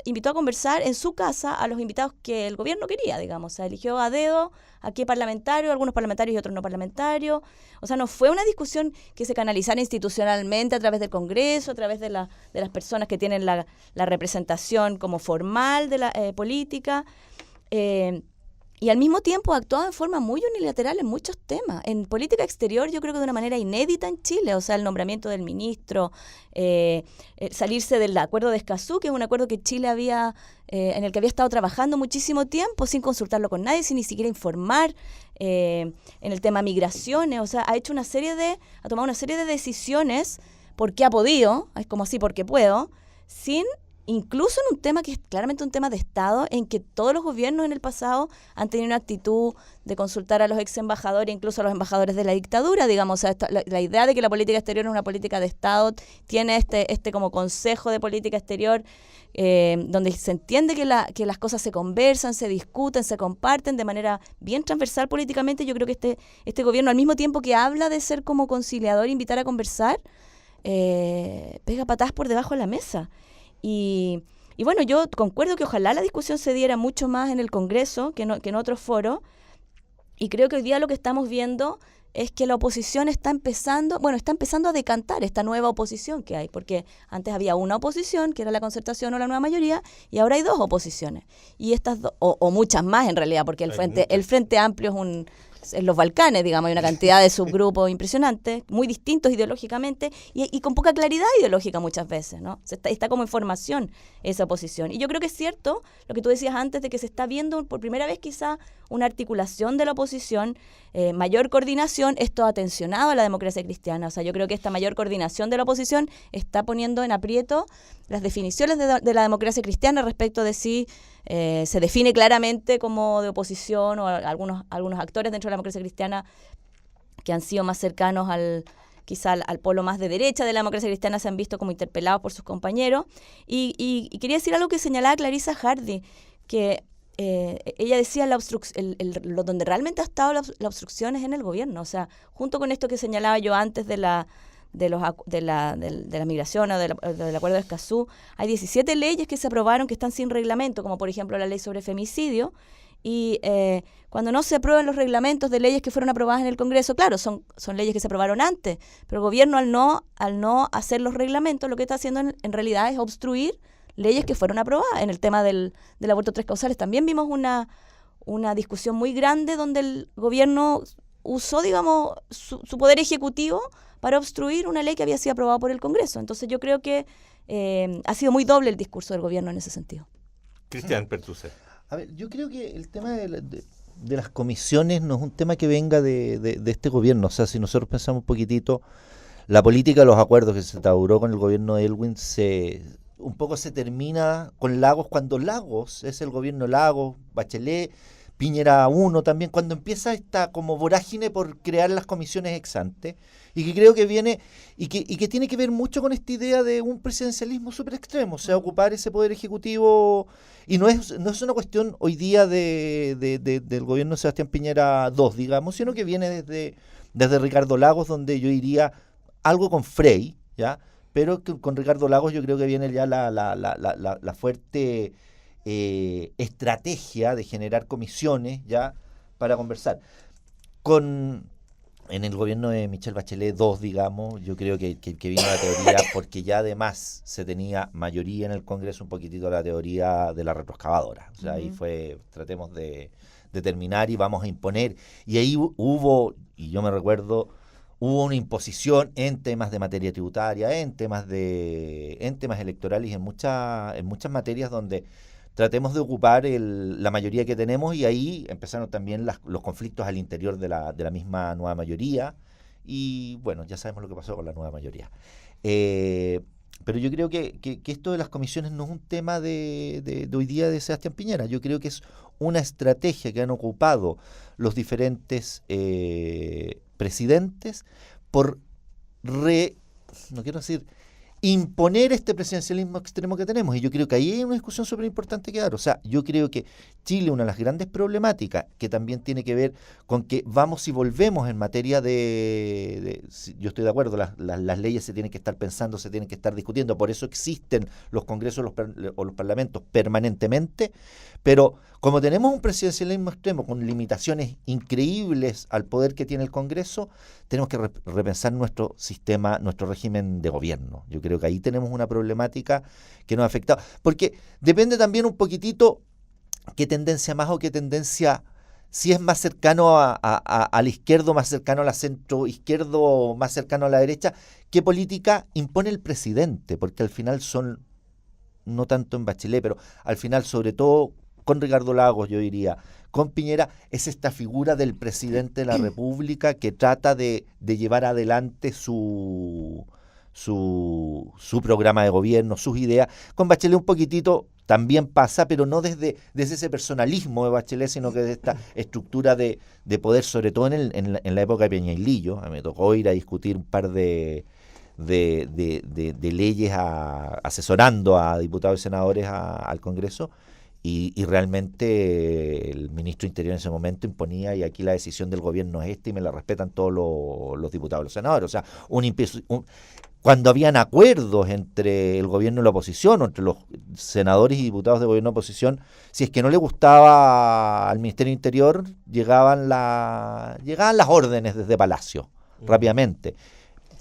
invitó a conversar en su casa a los invitados que el gobierno quería, digamos. O sea, eligió a dedo a qué parlamentarios, algunos parlamentarios y otros no parlamentarios. O sea, no fue una discusión que se canalizara institucionalmente a través del Congreso, a través de las personas que tienen la representación como formal de la política. Y al mismo tiempo actuaba en forma muy unilateral en muchos temas. En política exterior yo creo que de una manera inédita en Chile, o sea, el nombramiento del ministro, salirse del acuerdo de Escazú, que es un acuerdo que Chile había, en el que había estado trabajando muchísimo tiempo sin consultarlo con nadie, sin ni siquiera informar, en el tema migraciones, o sea, ha tomado una serie de decisiones porque ha podido, es como así porque puedo, incluso en un tema que es claramente un tema de Estado, en que todos los gobiernos en el pasado han tenido una actitud de consultar a los ex embajadores, incluso a los embajadores de la dictadura, digamos. O sea, la idea de que la política exterior es una política de Estado, tiene este como consejo de política exterior, donde se entiende que las cosas se conversan, se discuten, se comparten de manera bien transversal políticamente. Yo creo que este gobierno, al mismo tiempo que habla de ser como conciliador, invitar a conversar, pega patadas por debajo de la mesa. Y bueno, yo concuerdo que ojalá la discusión se diera mucho más en el Congreso que en otros foros, y creo que hoy día lo que estamos viendo es que la oposición está empezando a decantar esta nueva oposición que hay, porque antes había una oposición, que era la Concertación o la Nueva Mayoría, y ahora hay 2 oposiciones, y estas o muchas más en realidad, porque el Frente Amplio es en los Balcanes, digamos, hay una cantidad de subgrupos impresionantes, muy distintos ideológicamente y con poca claridad ideológica muchas veces, ¿no? Está como en formación esa oposición. Y yo creo que es cierto lo que tú decías antes, de que se está viendo por primera vez quizá una articulación de la oposición, mayor coordinación. Esto ha tensionado a la democracia cristiana. O sea, yo creo que esta mayor coordinación de la oposición está poniendo en aprieto las definiciones de la democracia cristiana respecto de si se define claramente como de oposición, o algunos actores dentro de la democracia cristiana que han sido más cercanos quizá al polo más de derecha de la democracia cristiana se han visto como interpelados por sus compañeros. Y quería decir algo que señalaba Clarissa Hardy, que ella decía donde realmente ha estado la obstrucción es en el gobierno. O sea, junto con esto que señalaba yo antes de la migración o del acuerdo de Escazú, hay 17 leyes que se aprobaron que están sin reglamento, como por ejemplo la ley sobre femicidio, y cuando no se aprueban los reglamentos de leyes que fueron aprobadas en el Congreso, claro, son leyes que se aprobaron antes, pero el gobierno al no hacer los reglamentos, lo que está haciendo en realidad es obstruir leyes que fueron aprobadas. En el tema del aborto 3 causales también vimos una discusión muy grande donde el gobierno usó, digamos, su poder ejecutivo para obstruir una ley que había sido aprobada por el Congreso. Entonces yo creo que ha sido muy doble el discurso del gobierno en ese sentido. Cristian Pertuce. A ver, yo creo que el tema de las comisiones no es un tema que venga de este gobierno. O sea, si nosotros pensamos un poquitito, la política de los acuerdos que se instauró con el gobierno de Elwin un poco se termina con Lagos, cuando Lagos es el gobierno Lagos, Bachelet, Piñera 1 también, cuando empieza esta como vorágine por crear las comisiones ex ante, y que creo que viene y que tiene que ver mucho con esta idea de un presidencialismo súper extremo, o sea, ocupar ese poder ejecutivo, y no es una cuestión hoy día del gobierno de Sebastián Piñera 2, digamos, sino que viene desde Ricardo Lagos, donde yo iría algo con Frey, ¿ya? Pero con Ricardo Lagos yo creo que viene ya la fuerte estrategia de generar comisiones ya para conversar. En el gobierno de Michelle Bachelet 2, digamos, yo creo que vino la teoría, porque ya además se tenía mayoría en el Congreso, un poquitito la teoría de la retroexcavadora. O sea, ahí fue, tratemos de terminar y vamos a imponer. Y ahí hubo, y yo me recuerdo, hubo una imposición en temas de materia tributaria, en temas electorales y en muchas materias donde tratemos de ocupar la mayoría que tenemos, y ahí empezaron también los conflictos al interior de la misma nueva mayoría, y bueno, ya sabemos lo que pasó con la nueva mayoría. Pero yo creo que esto de las comisiones no es un tema de hoy día de Sebastián Piñera. Yo creo que es una estrategia que han ocupado los diferentes presidentes por no quiero decir imponer este presidencialismo extremo que tenemos, y yo creo que ahí hay una discusión súper importante que dar. O sea, yo creo que Chile, una de las grandes problemáticas que también tiene que ver con que vamos y volvemos en materia yo estoy de acuerdo, las leyes se tienen que estar pensando, se tienen que estar discutiendo, por eso existen los congresos o los parlamentos permanentemente, pero como tenemos un presidencialismo extremo con limitaciones increíbles al poder que tiene el Congreso, tenemos que repensar nuestro sistema, nuestro régimen de gobierno. Yo creo que ahí tenemos una problemática que nos ha afectado, porque depende también un poquitito qué tendencia más o qué tendencia, si es más cercano a la izquierda, más cercano a la centro izquierda, más cercano a la derecha, qué política impone el presidente, porque al final son, no tanto en Bachelet, pero al final sobre todo con Ricardo Lagos, yo diría, con Piñera, es esta figura del presidente de la República que trata de llevar adelante su programa de gobierno, sus ideas. Con Bachelet un poquitito también pasa, pero no desde ese personalismo de Bachelet, sino que de esta estructura de poder, sobre todo en la época de Peña y Lillo. A mí me tocó ir a discutir un par de leyes asesorando a diputados y senadores al Congreso, y realmente el ministro de Interior en ese momento imponía, y aquí la decisión del gobierno es esta y me la respetan todos los diputados y los senadores. O sea, cuando habían acuerdos entre el gobierno y la oposición, o entre los senadores y diputados de gobierno y oposición, si es que no le gustaba al Ministerio de Interior, llegaban las órdenes desde Palacio, rápidamente.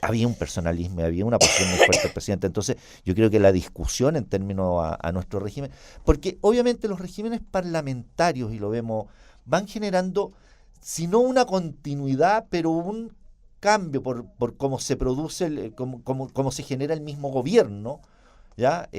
Había un personalismo, había una posición muy fuerte del presidente. Entonces yo creo que la discusión en términos a nuestro régimen, porque obviamente los regímenes parlamentarios, y lo vemos, van generando, si no una continuidad, pero un cambio por cómo se produce, cómo se genera el mismo gobierno, ¿ya?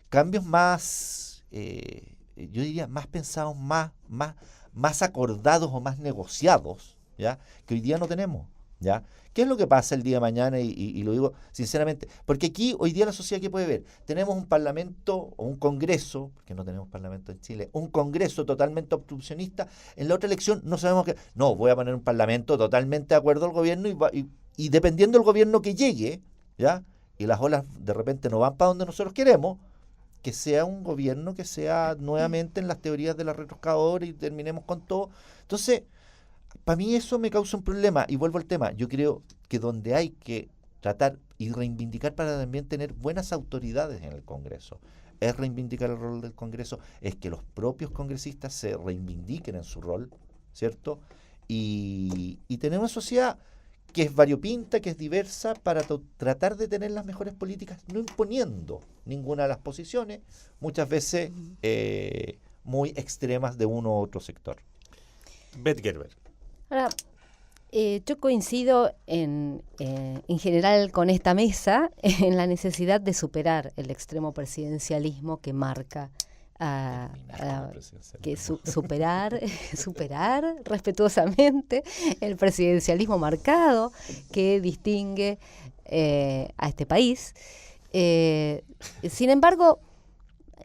Cambios más, yo diría, más pensados, más acordados o más negociados, ¿ya? Que hoy día no tenemos, ¿ya? ¿Qué es lo que pasa el día de mañana? Y lo digo sinceramente, porque aquí hoy día la sociedad, ¿qué puede ver? Tenemos un parlamento o un congreso, porque no tenemos parlamento en Chile, un congreso totalmente obstruccionista. En la otra elección no sabemos qué. No, voy a poner un parlamento totalmente de acuerdo al gobierno, y dependiendo del gobierno que llegue, ¿ya? Y las olas de repente no van para donde nosotros queremos, que sea un gobierno que sea nuevamente en las teorías de la retroexcavadora y terminemos con todo. Entonces, para mí eso me causa un problema, y vuelvo al tema. Yo creo que donde hay que tratar y reivindicar para también tener buenas autoridades en el Congreso, es reivindicar el rol del Congreso, es que los propios congresistas se reivindiquen en su rol, ¿cierto? Y tener una sociedad que es variopinta, que es diversa, para tratar de tener las mejores políticas, no imponiendo ninguna de las posiciones, muchas veces muy extremas de uno u otro sector. Beth Gerber. Ahora, yo coincido en general con esta mesa en la necesidad de superar el extremo presidencialismo que marca, que superar respetuosamente el presidencialismo marcado que distingue a este país. Sin embargo,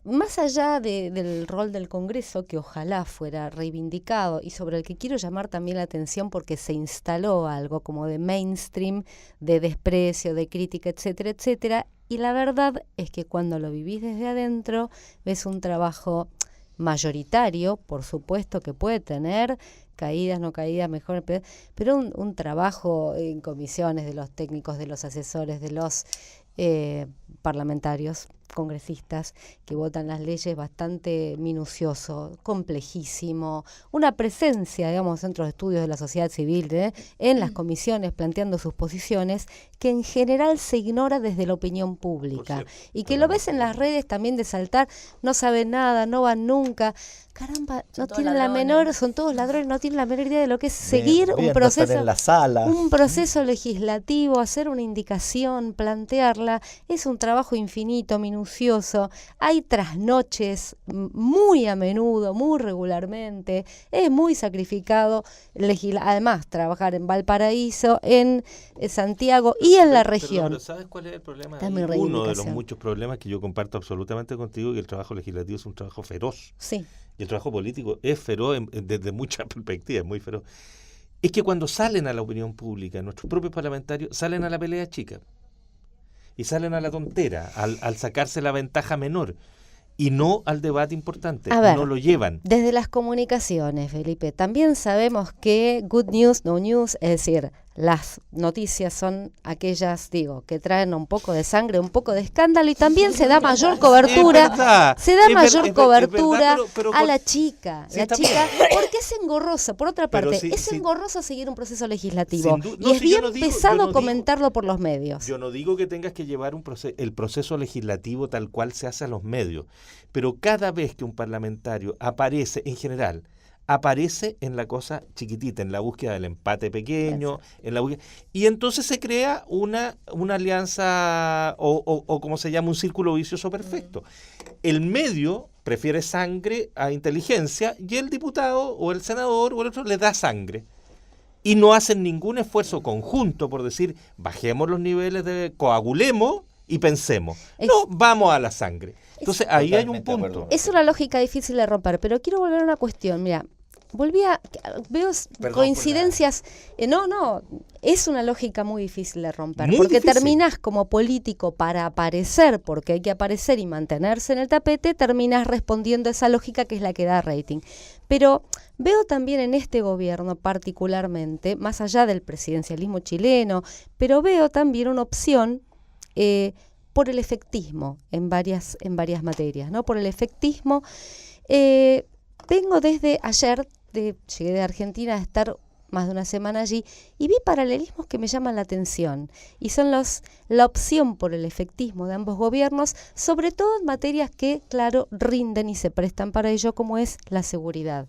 más allá del rol del Congreso, que ojalá fuera reivindicado, y sobre el que quiero llamar también la atención porque se instaló algo como de mainstream, de desprecio, de crítica, etcétera, etcétera, y la verdad es que cuando lo vivís desde adentro, ves un trabajo mayoritario, por supuesto que puede tener caídas, no caídas, mejor, pero un trabajo en comisiones de los técnicos, de los asesores, de los parlamentarios, congresistas que votan las leyes, bastante minucioso, complejísimo, una presencia, digamos, centros de estudios de la sociedad civil en las comisiones planteando sus posiciones, que en general se ignora desde la opinión pública, y que lo ves en las redes también de saltar, no saben nada, no van nunca. Caramba, no tienen la menor, son todos ladrones, no tienen la menor idea de lo que es seguir un proceso, en la sala. Un proceso legislativo, hacer una indicación, plantearla, es un trabajo infinito, minucioso, minucioso, hay trasnoches muy a menudo, muy regularmente, es muy sacrificado, además trabajar en Valparaíso, en Santiago y en la región. Pero ¿sabes cuál es el problema? Uno Uno de los muchos problemas que yo comparto absolutamente contigo, que el trabajo legislativo es un trabajo feroz. Sí. Y el trabajo político es feroz desde muchas perspectivas, muy feroz. Es que cuando salen a la opinión pública, nuestros propios parlamentarios salen a la pelea chica. Y salen a la tontera, al sacarse la ventaja menor. Y no al debate importante. A ver, no lo llevan. Desde las comunicaciones, Felipe, también sabemos que good news, no news, es decir, las noticias son aquellas, que traen un poco de sangre, un poco de escándalo, y también se da mayor cobertura, a la chica. Sí, la chica, porque es engorroso, por otra parte, engorroso seguir un proceso legislativo. Y es bien pesado comentarlo por los medios. Yo no digo que tengas que llevar el proceso legislativo tal cual se hace a los medios, pero cada vez que un parlamentario aparece, en general, aparece en la cosa chiquitita, en la búsqueda del empate pequeño, y entonces se crea una alianza o como se llama, un círculo vicioso perfecto. El medio prefiere sangre a inteligencia y el diputado o el senador o el otro le da sangre. Y no hacen ningún esfuerzo conjunto por decir, bajemos los niveles, coagulemos y pensemos. No, vamos a la sangre. Entonces ahí hay un punto. Es una lógica difícil de romper, pero quiero volver a una cuestión. Mira, veo coincidencias. No, es una lógica muy difícil de romper, muy porque difícil. Terminás como político para aparecer, porque hay que aparecer y mantenerse en el tapete, terminás respondiendo a esa lógica que es la que da rating. Pero veo también en este gobierno particularmente, más allá del presidencialismo chileno, pero veo también una opción por el efectismo en varias materias, ¿no? Por el efectismo. Vengo desde ayer, llegué de Argentina a estar más de una semana allí, y vi paralelismos que me llaman la atención, y son la opción por el efectismo de ambos gobiernos, sobre todo en materias que, claro, rinden y se prestan para ello, como es la seguridad.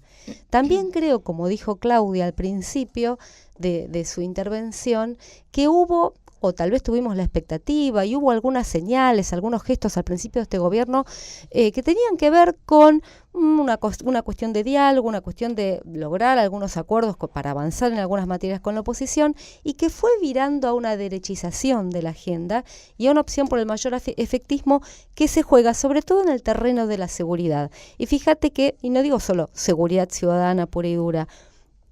También creo, como dijo Claudia al principio de su intervención, que hubo, o tal vez tuvimos la expectativa, y hubo algunas señales, algunos gestos al principio de este gobierno que tenían que ver con una cuestión de diálogo, una cuestión de lograr algunos acuerdos para avanzar en algunas materias con la oposición, y que fue virando a una derechización de la agenda y a una opción por el mayor efectismo que se juega sobre todo en el terreno de la seguridad. Y fíjate que, y no digo solo seguridad ciudadana pura y dura,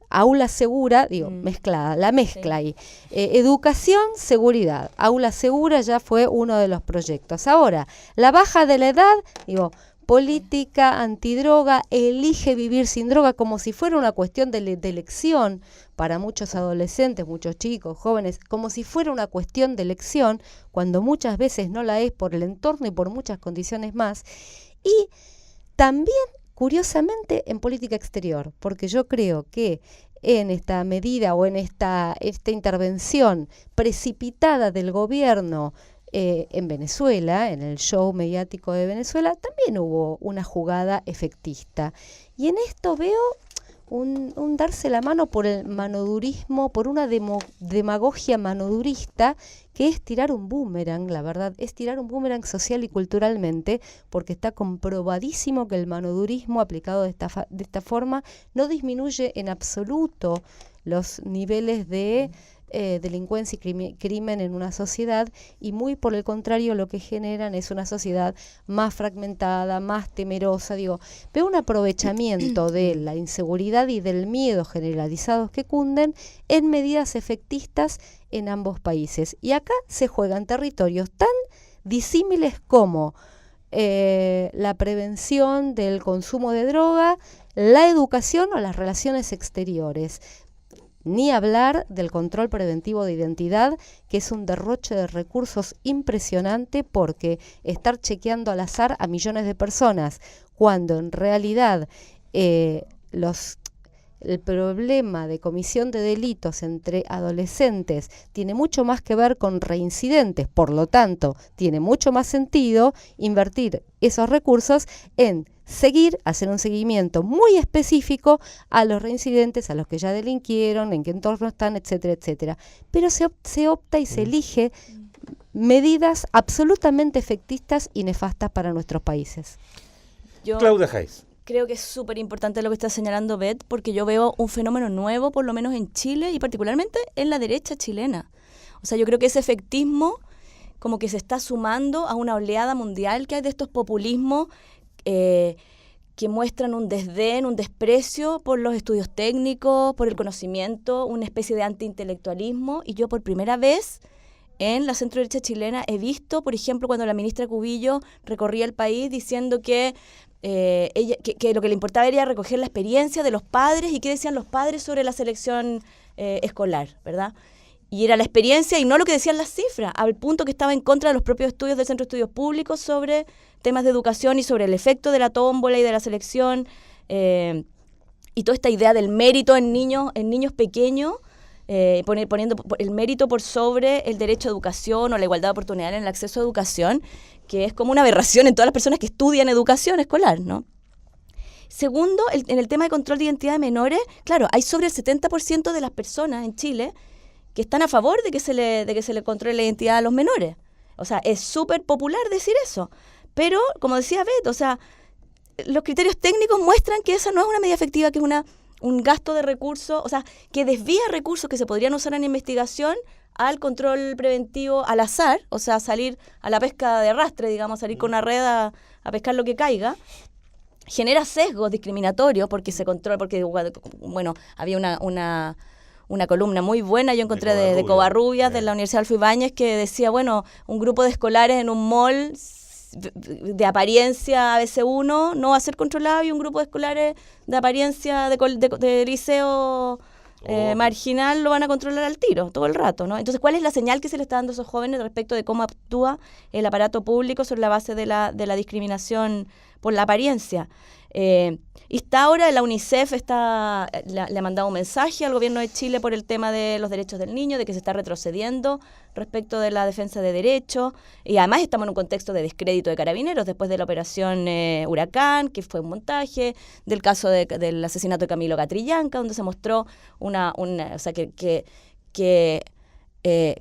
aula segura, mezclada, la mezcla ahí. Educación, seguridad. Aula segura ya fue uno de los proyectos. Ahora, la baja de la edad, política antidroga, elige vivir sin droga, como si fuera una cuestión de elección para muchos adolescentes, muchos chicos, jóvenes, como si fuera una cuestión de elección, cuando muchas veces no la es por el entorno y por muchas condiciones más. Y también, curiosamente, en política exterior, porque yo creo que en esta medida o en esta intervención precipitada del gobierno en Venezuela, en el show mediático de Venezuela, también hubo una jugada efectista. Y en esto veo un darse la mano por el manodurismo, por una demagogia manodurista, que es tirar un boomerang, la verdad, es tirar un boomerang social y culturalmente, porque está comprobadísimo que el manodurismo aplicado de esta forma no disminuye en absoluto los niveles de delincuencia y crimen en una sociedad, y muy por el contrario lo que generan es una sociedad más fragmentada, más temerosa. Veo un aprovechamiento de la inseguridad y del miedo generalizados que cunden en medidas efectistas en ambos países, y acá se juegan territorios tan disímiles como la prevención del consumo de droga, la educación o las relaciones exteriores. Ni hablar del control preventivo de identidad, que es un derroche de recursos impresionante, porque estar chequeando al azar a millones de personas, cuando en realidad el problema de comisión de delitos entre adolescentes tiene mucho más que ver con reincidentes, por lo tanto, tiene mucho más sentido invertir esos recursos en hacer un seguimiento muy específico a los reincidentes, a los que ya delinquieron, en qué entorno están, etcétera, etcétera. Pero se opta y se elige medidas absolutamente efectistas y nefastas para nuestros países. Claudia Heiss. Creo que es súper importante lo que está señalando Beth, porque yo veo un fenómeno nuevo, por lo menos en Chile y particularmente en la derecha chilena. O sea, yo creo que ese efectismo como que se está sumando a una oleada mundial que hay de estos populismos que muestran un desdén, un desprecio por los estudios técnicos, por el conocimiento, una especie de antiintelectualismo. Y yo por primera vez en la centro-derecha chilena he visto, por ejemplo, cuando la ministra Cubillo recorría el país diciendo que que lo que le importaba era recoger la experiencia de los padres y qué decían los padres sobre la selección escolar, ¿verdad? Y era la experiencia y no lo que decían las cifras, al punto que estaba en contra de los propios estudios del Centro de Estudios Públicos sobre temas de educación y sobre el efecto de la tómbola y de la selección, y toda esta idea del mérito en niños pequeños, poniendo el mérito por sobre el derecho a educación o la igualdad de oportunidades en el acceso a educación, que es como una aberración en todas las personas que estudian educación escolar, ¿no? Segundo, en el tema de control de identidad de menores, claro, hay sobre el 70% de las personas en Chile que están a favor de que se le controle la identidad a los menores. O sea, es súper popular decir eso. Pero, como decía Beth, o sea, los criterios técnicos muestran que esa no es una medida efectiva, que es un gasto de recursos, o sea, que desvía recursos que se podrían usar en investigación al control preventivo al azar, o sea, salir a la pesca de arrastre, digamos, salir con una red a pescar lo que caiga. Genera sesgos discriminatorios porque se controla, porque, bueno, había una columna muy buena, yo encontré de Covarrubias, de la Universidad Adolfo Ibáñez, que decía, bueno, un grupo de escolares en un mall de apariencia ABC1 no va a ser controlado, y un grupo de escolares de apariencia de liceo marginal lo van a controlar al tiro todo el rato, ¿no? Entonces, ¿cuál es la señal que se le está dando a esos jóvenes respecto de cómo actúa el aparato público sobre la base de la discriminación por la apariencia? Y está ahora la UNICEF le ha mandado un mensaje al gobierno de Chile por el tema de los derechos del niño, de que se está retrocediendo respecto de la defensa de derechos, y además estamos en un contexto de descrédito de Carabineros después de la operación Huracán, que fue un montaje, del caso del asesinato de Camilo Catrillanca, donde se mostró o sea, que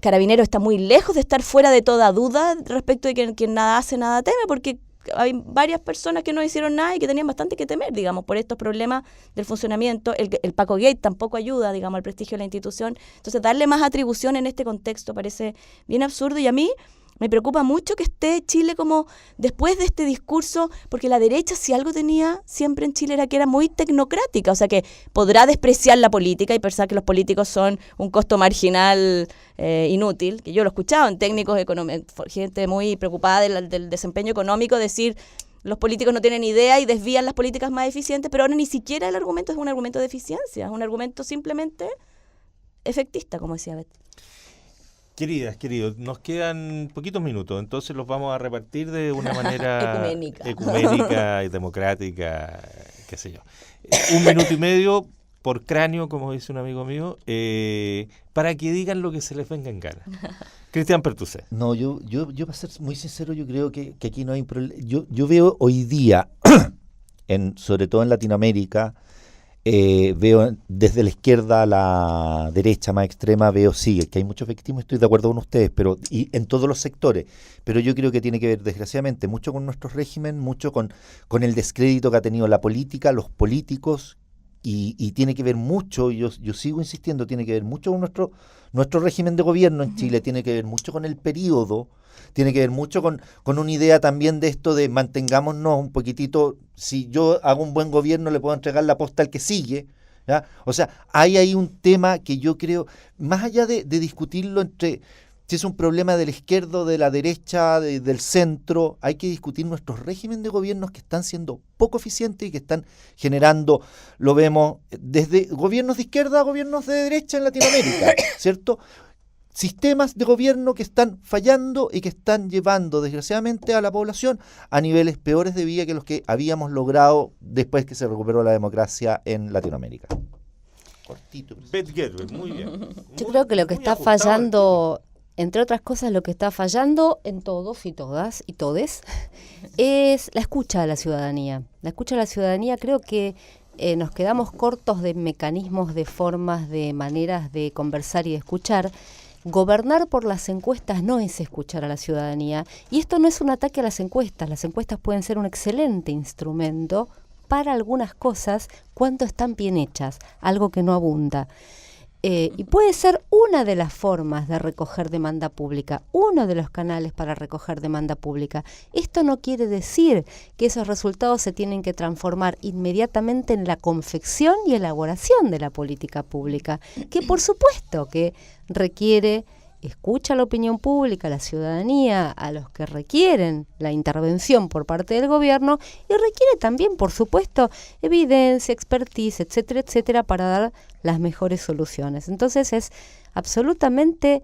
Carabineros está muy lejos de estar fuera de toda duda respecto de que quien nada hace, nada teme, porque hay varias personas que no hicieron nada y que tenían bastante que temer, digamos, por estos problemas del funcionamiento. El Paco Gate tampoco ayuda, digamos, al prestigio de la institución. Entonces, darle más atribución en este contexto parece bien absurdo, y a mí me preocupa mucho que esté Chile como después de este discurso, porque la derecha, si algo tenía siempre en Chile, era que era muy tecnocrática, o sea, que podrá despreciar la política y pensar que los políticos son un costo marginal inútil, que yo lo he escuchado en técnicos económicos, gente muy preocupada del desempeño económico, decir los políticos no tienen idea y desvían las políticas más eficientes, pero ahora ni siquiera el argumento es un argumento de eficiencia, es un argumento simplemente efectista, como decía Beth. Queridas, queridos, nos quedan poquitos minutos, entonces los vamos a repartir de una manera ecuménica y democrática, qué sé yo. 1 minuto y medio por cráneo, como dice un amigo mío, para que digan lo que se les venga en gana. Cristian Pertusé. No, yo para ser muy sincero, yo creo que aquí no hay problema. Yo veo hoy día, sobre todo en Latinoamérica, veo desde la izquierda a la derecha más extrema, veo sí, que hay mucho efectismo, estoy de acuerdo con ustedes, y en todos los sectores, pero yo creo que tiene que ver, desgraciadamente, mucho con nuestro régimen, mucho con el descrédito que ha tenido la política, los políticos, y tiene que ver mucho, y yo sigo insistiendo, tiene que ver mucho con nuestro régimen de gobierno en Chile, tiene que ver mucho con el periodo, tiene que ver mucho con una idea también de esto de mantengámonos un poquitito, si yo hago un buen gobierno le puedo entregar la posta al que sigue, ¿ya? O sea, hay ahí un tema que yo creo, más allá de discutirlo entre si es un problema de la izquierda o de la derecha, del centro, hay que discutir nuestros regímenes de gobiernos que están siendo poco eficientes y que están generando, lo vemos desde gobiernos de izquierda a gobiernos de derecha en Latinoamérica, ¿cierto? Sistemas de gobierno que están fallando y que están llevando, desgraciadamente, a la población a niveles peores de vida que los que habíamos logrado después que se recuperó la democracia en Latinoamérica. Cortito. Beth Gerber, muy bien. Yo creo que lo que está fallando, entre otras cosas, lo que está fallando en todos y todas y todes es la escucha a la ciudadanía. La escucha a la ciudadanía, creo que nos quedamos cortos de mecanismos, de formas, de maneras de conversar y de escuchar. gobernar por las encuestas no es escuchar a la ciudadanía. Y esto no es un ataque a las encuestas pueden ser un excelente instrumento para algunas cosas cuando están bien hechas, algo que no abunda. Y puede ser una de las formas de recoger demanda pública, uno de los canales para recoger demanda pública. Esto no quiere decir que esos resultados se tienen que transformar inmediatamente en la confección y elaboración de la política pública, que por supuesto que requiere escucha a la opinión pública, a la ciudadanía, a los que requieren la intervención por parte del gobierno, y requiere también, por supuesto, evidencia, expertise, etcétera, etcétera, para dar las mejores soluciones. Entonces es absolutamente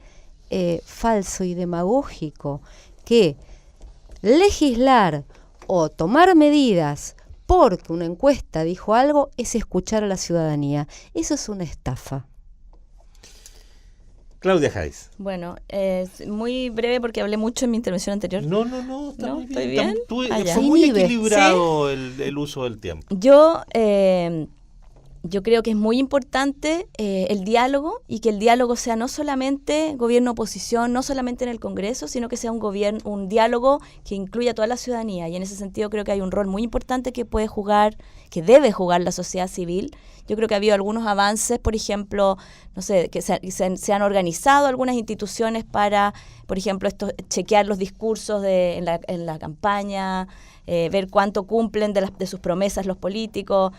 falso y demagógico que legislar o tomar medidas porque una encuesta dijo algo es escuchar a la ciudadanía. Eso es una estafa. Claudia Jaiz. Bueno, muy breve porque hablé mucho en mi intervención anterior. No, está ¿No? muy ¿Estoy bien. bien? Fue muy Inhibe. equilibrado el uso del tiempo. Yo creo que es muy importante el diálogo, y que el diálogo sea no solamente gobierno-oposición, no solamente en el Congreso, sino que sea un diálogo que incluya a toda la ciudadanía. Y en ese sentido creo que hay un rol muy importante que debe jugar la sociedad civil. Yo creo que ha habido algunos avances, por ejemplo, no sé, que se han organizado algunas instituciones para, por ejemplo, chequear los discursos en la campaña, ver cuánto cumplen de sus promesas los políticos,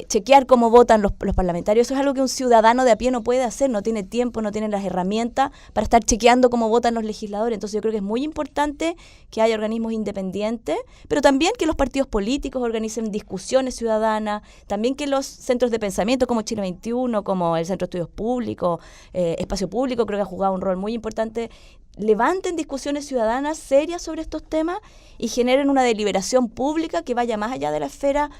chequear cómo votan los parlamentarios. Eso es algo que un ciudadano de a pie no puede hacer, no tiene tiempo, no tiene las herramientas para estar chequeando cómo votan los legisladores. Entonces yo creo que es muy importante que haya organismos independientes, pero también que los partidos políticos organicen discusiones ciudadanas, también que los centros de pensamiento como Chile 21, como el Centro de Estudios Públicos, Espacio Público, creo que ha jugado un rol muy importante, levanten discusiones ciudadanas serias sobre estos temas y generen una deliberación pública que vaya más allá de la esfera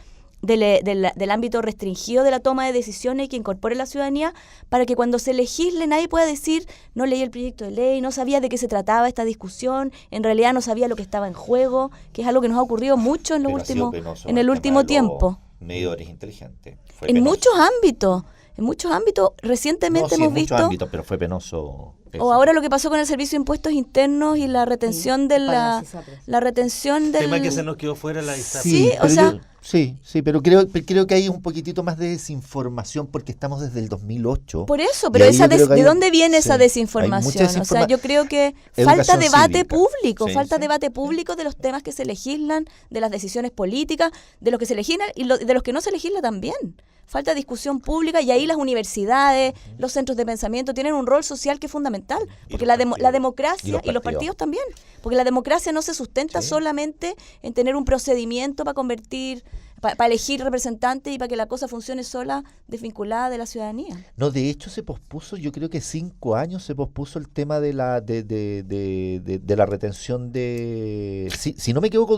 del ámbito restringido de la toma de decisiones, y que incorpore la ciudadanía, para que cuando se legisle nadie pueda decir no leí el proyecto de ley, no sabía de qué se trataba esta discusión, en realidad no sabía lo que estaba en juego, que es algo que nos ha ocurrido mucho en el último tiempo. Medidores inteligentes. En muchos ámbitos. Recientemente hemos visto... En muchos ámbitos, pero fue penoso. O ahora lo que pasó con el Servicio de Impuestos Internos y la retención la retención del... tema que se nos quedó fuera la ISAPRE. Sí, pero creo que hay un poquitito más de desinformación porque estamos desde el 2008. Por eso, pero ¿de dónde viene esa desinformación? O sea, yo creo que falta debate público de los temas que se legislan, de las decisiones políticas, de los que se legislan y de los que no se legisla también. Falta discusión pública, y ahí las universidades, los centros de pensamiento tienen un rol social que es fundamental, porque la democracia y los partidos también, porque la democracia no se sustenta solamente en tener un procedimiento para elegir representantes y para que la cosa funcione sola, desvinculada de la ciudadanía. No, de hecho se pospuso, yo creo que 5 años se pospuso el tema de la retención de... Si no me equivoco,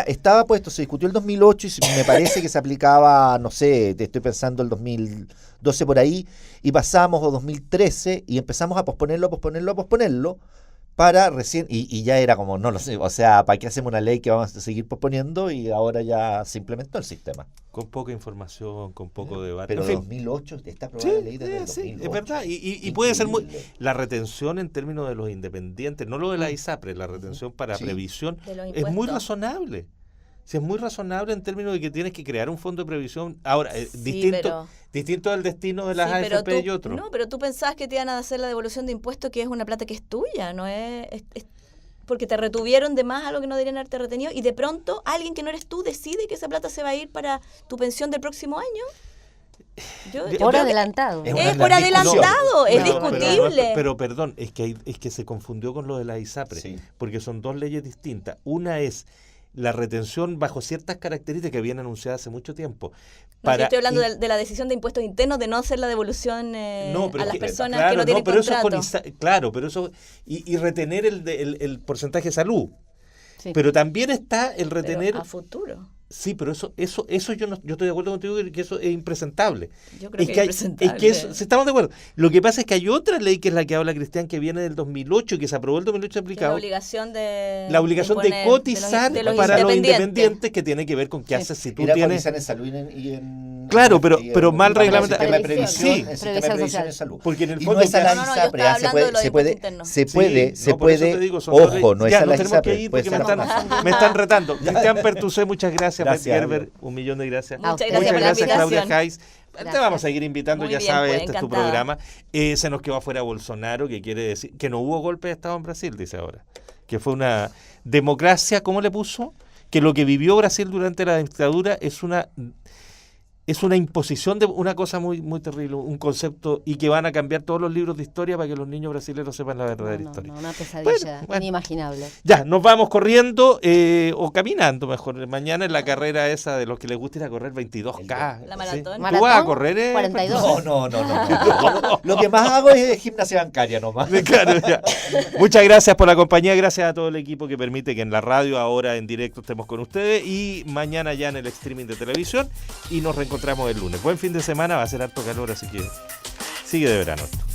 estaba puesto, se discutió el 2008 y me parece que se aplicaba, no sé, estoy pensando el 2012 por ahí, y pasamos, o 2013, y empezamos a posponerlo, para recién, y ya era como, no lo sé, o sea, ¿para qué hacemos una ley que vamos a seguir posponiendo? Y ahora ya se implementó el sistema. Con poca información, con poco debate. Pero en 2008, está aprobada la ley desde el 2008. Sí, es verdad, y puede ser la retención en términos de los independientes, no lo de la ISAPRE, la retención para previsión, es muy razonable. Si es muy razonable en términos de que tienes que crear un fondo de previsión. Ahora, distinto al destino de las AFP y otros. No, pero tú pensabas que te iban a hacer la devolución de impuestos, que es una plata que es tuya, no es porque te retuvieron de más algo que no deberían haberte retenido, y de pronto alguien que no eres tú decide que esa plata se va a ir para tu pensión del próximo año. Por adelantado. Es por adelantado, es discutible. Pero perdón, es que se confundió con lo de la ISAPRE, porque son dos leyes distintas. Una es la retención bajo ciertas características que habían anunciado hace mucho tiempo. Yo estoy hablando de la decisión de impuestos internos de no hacer la devolución a las personas que no tienen contrato. Pero eso y retener el porcentaje de salud. Sí. Pero también está el retener... Pero a futuro. Sí, pero eso yo estoy de acuerdo contigo que eso es impresentable. Yo creo que es impresentable. Es que eso, si estamos de acuerdo. Lo que pasa es que hay otra ley que es la que habla Cristian, que viene del 2008, que se aprobó el 2008 aplicado. La obligación de cotizar de los para los independientes, que tiene que ver con qué haces si tú tienes... cotizar en salud y en... Claro, pero mal reglamentado. El sistema de previsión, Sí. el sistema de previsión en salud. Porque en el Y fondo... no es a la ISAPRE, se puede, ojo, no es a la ISAPRE. Porque me están retando. Cristian Pertusé, muchas gracias. Beth Gerber, 1.000.000 de gracias. Muchas gracias por la invitación. Claudia Heiss. Te vamos a seguir invitando, Muy ya bien, sabes, pues, este es tu encantada. programa. Se nos quedó afuera Bolsonaro, que quiere decir que no hubo golpe de Estado en Brasil, dice ahora. Que fue una democracia, ¿cómo le puso? Que lo que vivió Brasil durante la dictadura es una imposición de una cosa muy, muy terrible, un concepto, y que van a cambiar todos los libros de historia para que los niños brasileños sepan la verdadera historia. Una pesadilla inimaginable. Ya, nos vamos corriendo o caminando mejor. Mañana en la carrera esa de los que les gusta ir a correr 22K. La maratón. ¿Sí? ¿Tú vas a correr? 42. No. Lo que más hago es gimnasia bancaria nomás. Claro, ya. Muchas gracias por la compañía, gracias a todo el equipo que permite que en la radio ahora en directo estemos con ustedes y mañana ya en el streaming de televisión y nos reencontramos el lunes. Buen fin de semana, va a ser harto calor, así que sigue de verano esto.